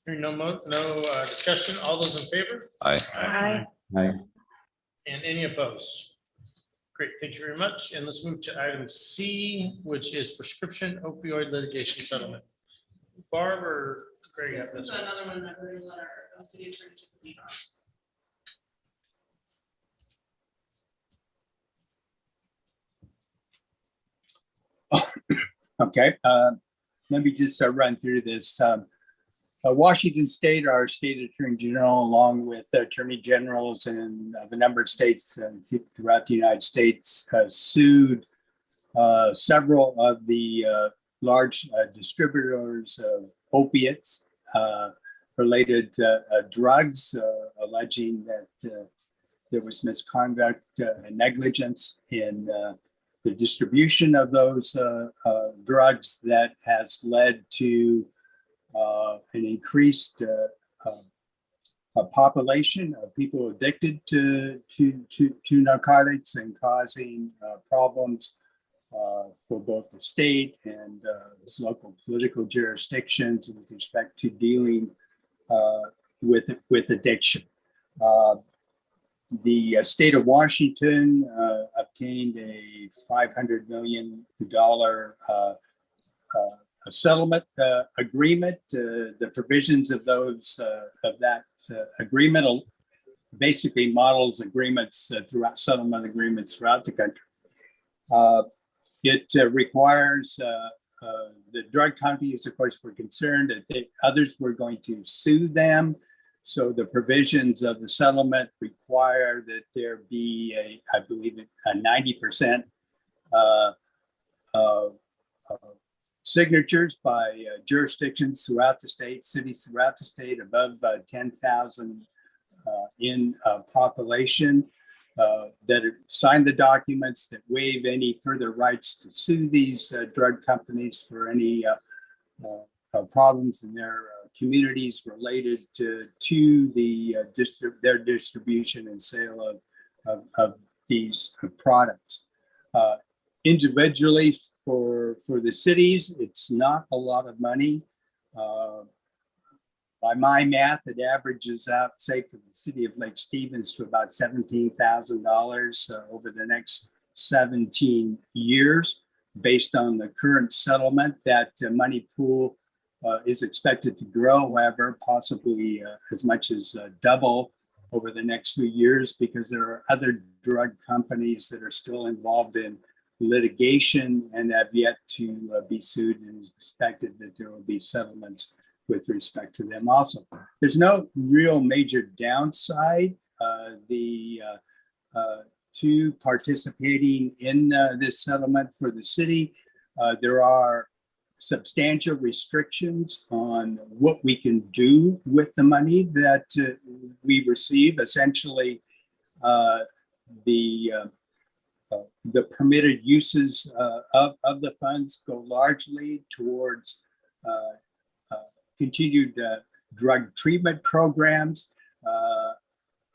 Hearing no discussion. All those in favor? Aye. Aye. And any opposed? Great, thank you very much. And let's move to item C, which is prescription opioid litigation settlement. Barb or Greg? have This is this one? another one that we're going to let our city attorney take the lead on. Okay, let me just run through this. Washington State, our state attorney general, along with attorney generals in a number of states throughout the United States, sued several of the large distributors of opiates related drugs, alleging that there was misconduct and negligence in the distribution of those drugs that has led to an increased population of people addicted to narcotics and causing problems for both the state and its local political jurisdictions with respect to dealing with addiction. The state of Washington obtained a $500 million a settlement agreement. The provisions of that agreement basically models agreements throughout settlement agreements throughout the country. It requires the drug companies, of course, were concerned that others were going to sue them. So the provisions of the settlement require that there be I believe, a 90% signatures by jurisdictions throughout the state, cities throughout the state above 10,000 in population that sign the documents that waive any further rights to sue these drug companies for any problems in their communities related to their distribution and sale of these products. Individually for the cities, it's not a lot of money. By my math, it averages out, say, for the city of Lake Stevens to about $17,000 over the next 17 years. Based on the current settlement, that money pool is expected to grow, however, possibly as much as double over the next few years, because there are other drug companies that are still involved in litigation and have yet to be sued, and it's expected that there will be settlements with respect to them also. There's no real major downside. To participating in this settlement for the city, there are substantial restrictions on what we can do with the money that we receive. Essentially, the permitted uses of the funds go largely towards continued drug treatment programs,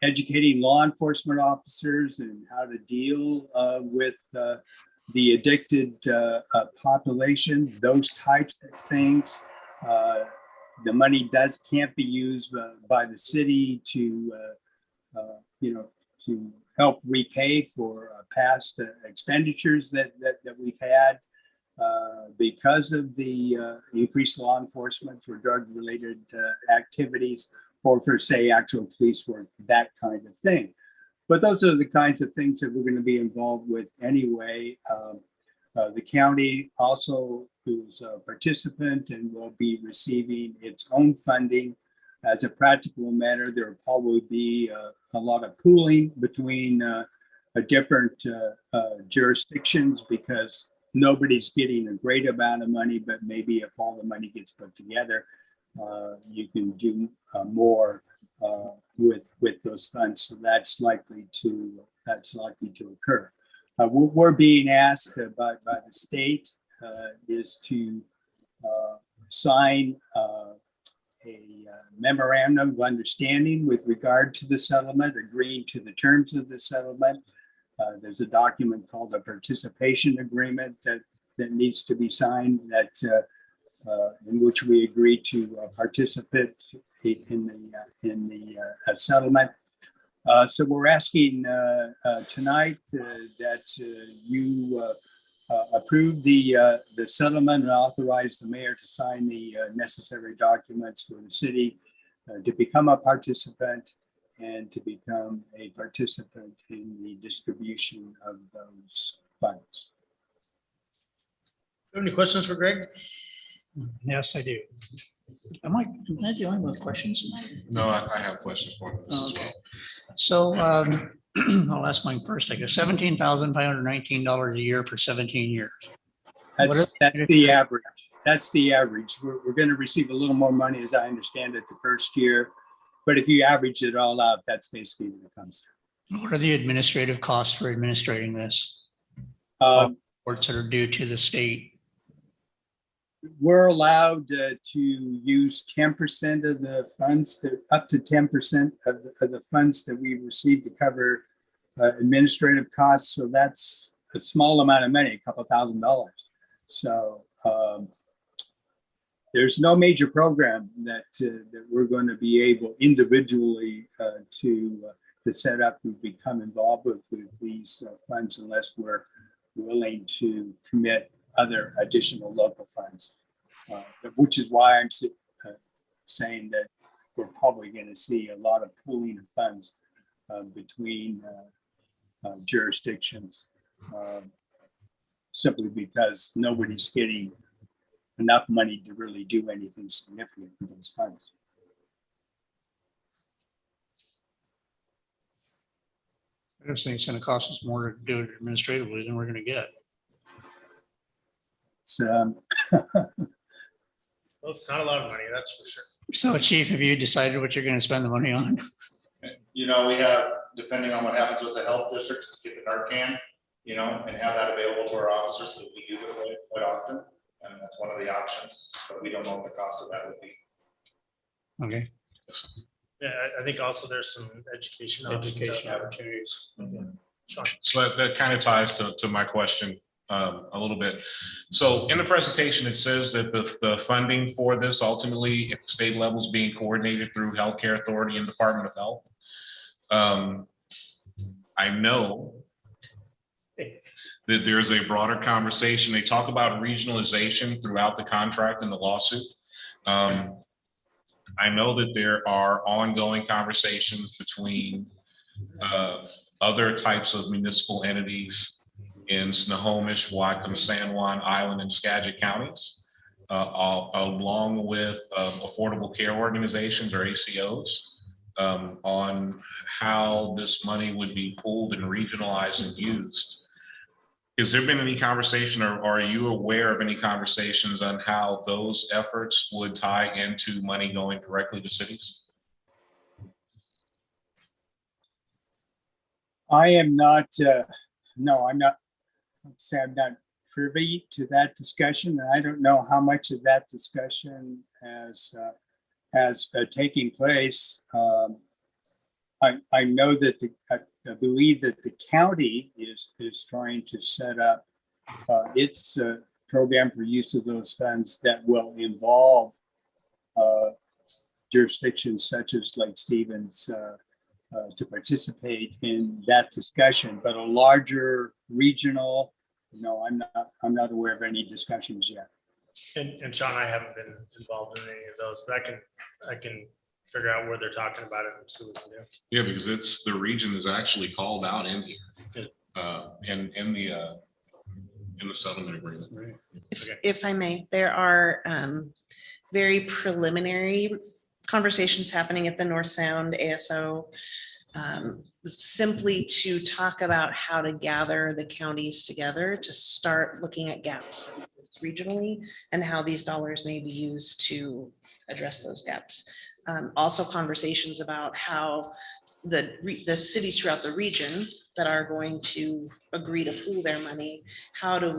educating law enforcement officers and how to deal with the addicted population, those types of things. The money can't be used by the city to help repay for past expenditures that we've had because of the increased law enforcement for drug-related activities, or for, say, actual police work, that kind of thing. But those are the kinds of things that we're going to be involved with anyway. The county also is a participant and will be receiving its own funding. As a practical matter, there will probably be a lot of pooling between different jurisdictions, because nobody's getting a great amount of money, but maybe if all the money gets put together, you can do more with those funds. So that's likely to occur. What we're being asked by the state is to sign a memorandum of understanding with regard to the settlement, agreeing to the terms of the settlement. There's a document called a participation agreement that needs to be signed, that in which we agree to participate in the settlement. So we're asking tonight that you approve the settlement and authorize the mayor to sign the necessary documents for the city to become a participant and to become a participant in the distribution of those funds. Any questions for Greg? Yes, I do. Am I the only one with questions? No, I have questions for this as Okay. well. So I'll ask mine first. I guess $17,519 a year for 17 years. That's the average. That's the average. We're going to receive a little more money, as I understand it, the first year. But if you average it all out, that's basically what it comes to. What are the administrative costs for administrating this? Reports that are due to the state. We're allowed to use 10% of the funds, up to 10% of the funds that we receive to cover administrative costs. So that's a small amount of money, a couple $1,000. So there's no major program that we're going to be able individually to the setup and become involved with these funds unless we're willing to commit other additional local funds. Which is why I'm saying that we're probably going to see a lot of pooling of funds between jurisdictions, simply because nobody's getting enough money to really do anything significant with those funds. I just think it's gonna cost us more to do it administratively than we're gonna get. So, Well, it's not a lot of money, that's for sure. So Chief, have you decided what you're gonna spend the money on? You know, we have, depending on what happens with the health district, get the Narcan, you know, and have that available to our officers, so we use it quite often. And that's one of the options, but we don't know what the cost of that would be. Okay. Yeah, I think also there's some education options. out Education there. opportunities. Sean. So that kind of ties to my question a little bit. So in the presentation, it says that the funding for this ultimately at the state level is being coordinated through Healthcare Authority and Department of Health. I know that there's a broader conversation. They talk about regionalization throughout the contract and the lawsuit. I know that there are ongoing conversations between other types of municipal entities in Snohomish, Whatcom, San Juan, Island, and Skagit counties, along with affordable care organizations or ACOs, on how this money would be pooled and regionalized and used. Has there been any conversation, or are you aware of any conversations on how those efforts would tie into money going directly to cities? I am not, no, I'm not privy to that discussion. And I don't know how much of that discussion has taken place. I know that I believe that the county is trying to set up its program for use of those funds that will involve jurisdictions such as Lake Stevens to participate in that discussion. But a larger regional, no, I'm not aware of any discussions yet. And Sean, I haven't been involved in any of those, but I can figure out where they're talking about it and see what we can do. Yeah, because the region is actually called out in here, in the settlement agreement. If I may, there are very preliminary conversations happening at the North Sound ASO, simply to talk about how to gather the counties together to start looking at gaps regionally and how these dollars may be used to address those gaps. Also conversations about how the cities throughout the region that are going to agree to pool their money, how does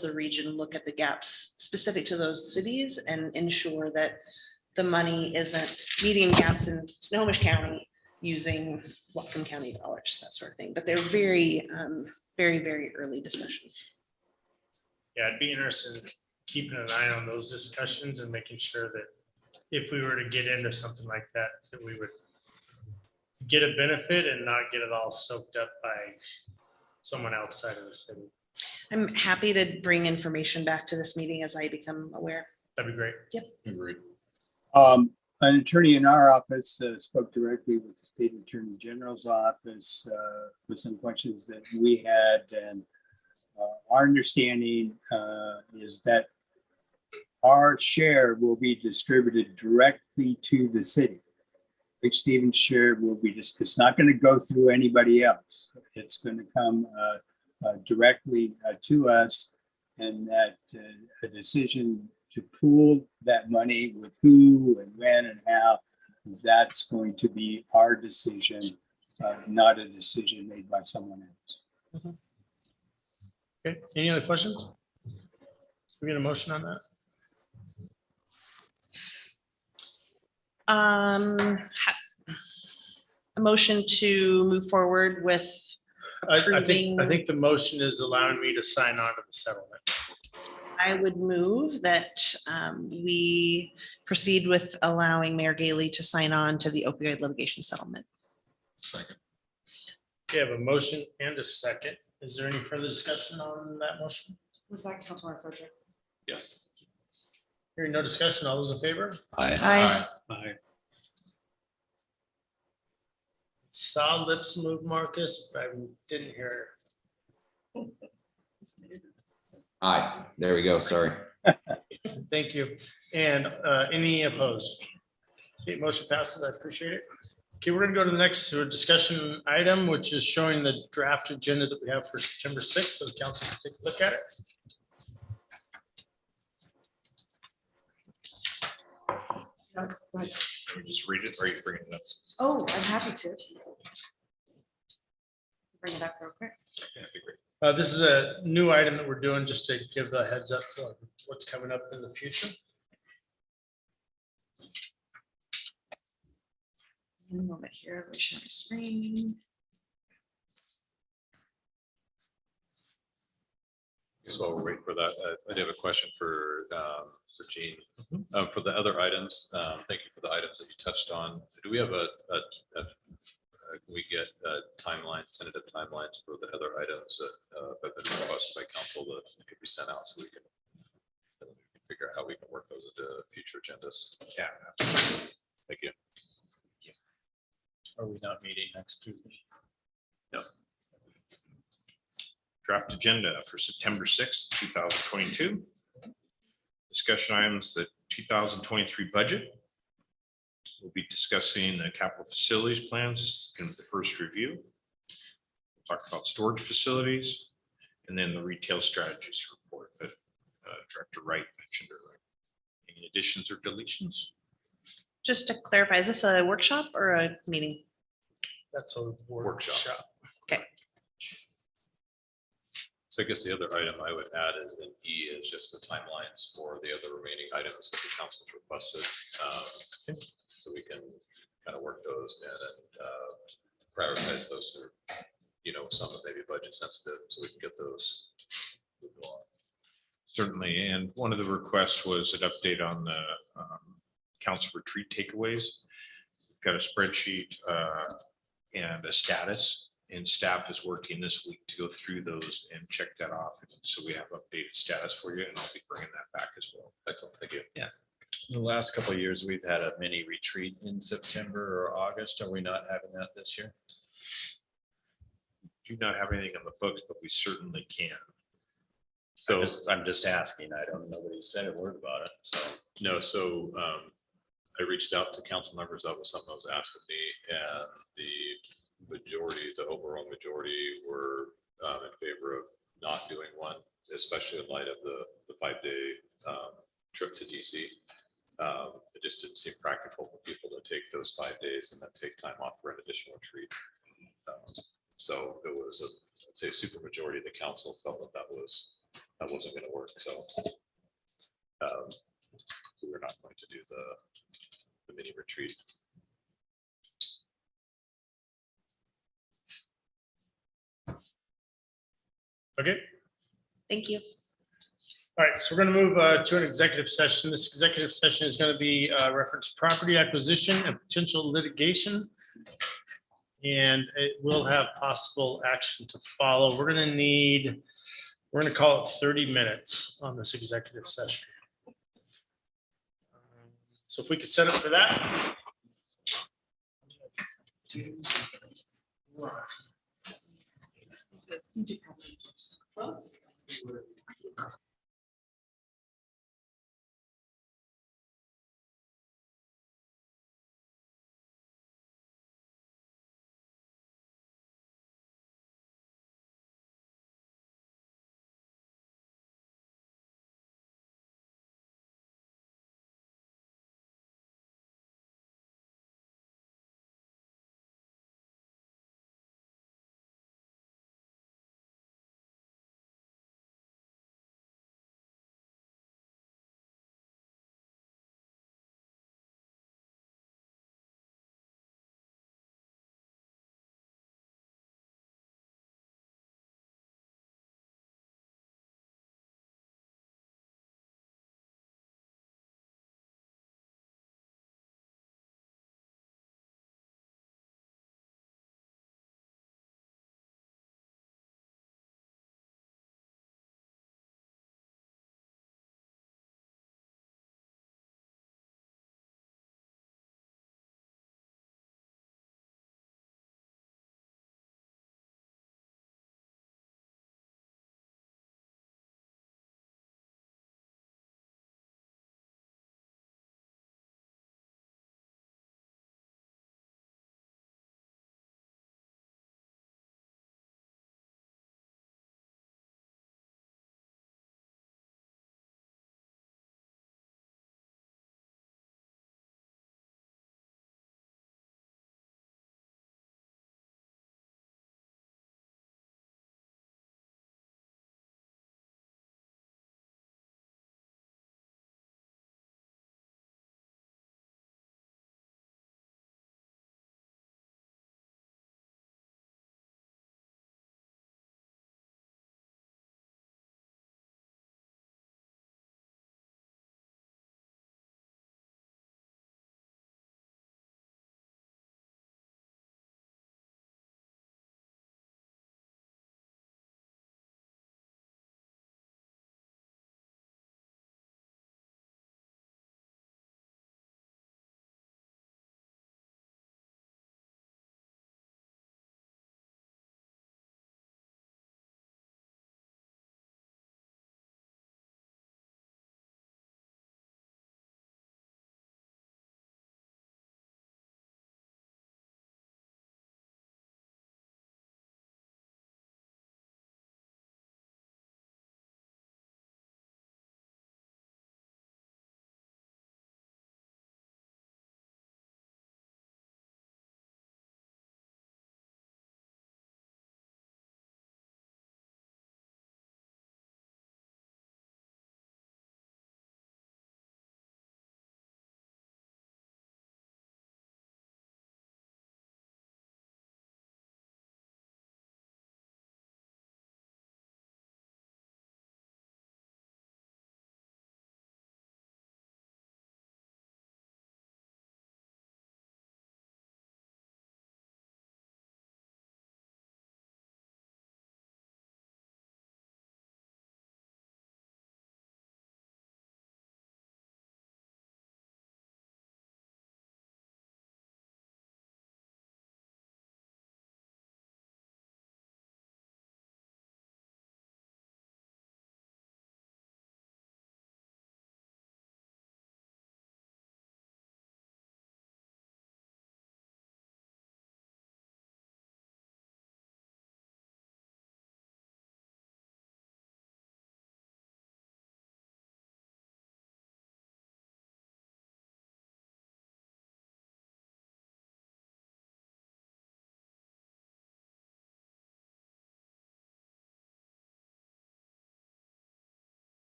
the region look at the gaps specific to those cities and ensure that the money isn't meeting gaps in Snohomish County using Whatcom County dollars, that sort of thing. But they're very, very early discussions. Yeah, I'd be interested in keeping an eye on those discussions and making sure that if we were to get into something like that, that we would get a benefit and not get it all soaked up by someone outside of the city. I'm happy to bring information back to this meeting as I become aware. That'd be great. Yep. Agreed. An attorney in our office spoke directly with the State Attorney General's office with some questions that we had, and our understanding is that our share will be distributed directly to the city. Lake Stevens share will be just, it's not going to go through anybody else. It's going to come directly to us, and that a decision to pool that money with who and when and how, that's going to be our decision, not a decision made by someone else. Okay, any other questions? We get a motion on that? A motion to move forward with I approving. think the motion is allowing me to sign on to the settlement. I would move that we proceed with allowing Mayor Gailey to sign on to the opioid litigation settlement. Second. Okay, I have a motion and a second. Is there any further discussion on that motion? Was that Councilmember Frederick? Yes. Hearing no discussion, all those in favor? Aye. Saw lips move, Marcus, but I didn't hear. Aye, there we go, sorry. Thank you. And any opposed? Okay, motion passes. I appreciate it. Okay, we're gonna go to the next discussion item, which is showing the draft agenda that we have for September 6th. So the council can take a look at it. No, go ahead. Let me just read it, or you bring it up? Oh, I'm happy to. Bring it up real quick. Yeah, that'd be great. This is a new item that we're doing just to give a heads up for what's coming up in the future. One moment here, we show my screen. So while we're waiting for that, I do have a question for Gene. For the other items, thank you for the items that you touched on. Do we have can we get timelines, tentative timelines for the other items that have been requested by council that could be sent out so we can figure out how we can work those into future agendas? Yeah. Thank you. Are we not meeting next Tuesday? No. Draft agenda for September 6th, 2022. Discussion items, the 2023 budget. We'll be discussing the capital facilities plans. This is going to be the first review. Talk about storage facilities and then the retail strategies report that Director Wright mentioned earlier. Any additions or deletions? Just to clarify, is this a workshop or a meeting? That's a workshop. Okay. So I guess the other item I would add is in E is just the timelines for the other remaining items that the council's requested. So we can kind of work those in and prioritize those that are, some that may be budget sensitive, so we can get those moving along. Certainly, and one of the requests was an update on the council retreat takeaways. We've got a spreadsheet and a status, and staff is working this week to go through those and check that off. And so we have updated status for you, and I'll be bringing that back as well. Excellent, thank you. Yeah. The last couple of years, we've had a mini retreat in September or August. Are we not having that this year? Do not have anything on the books, but we certainly can. So I'm just asking. Nobody said a word about it. So no, so I reached out to council members. That was something that was asked of me, and the overall majority were in favor of not doing one, especially in light of the 5-day trip to DC. It just didn't seem practical for people to take those 5 days and then take time off for an additional retreat. So there was I'd say a super majority of the council felt that wasn't going to work. So we were not going to do the mini retreat. Okay. Thank you. All right, so we're going to move to an executive session. This executive session is going to be reference property acquisition and potential litigation. And it will have possible action to follow. We're going to call it 30 minutes on this executive session. So if we could set up for that.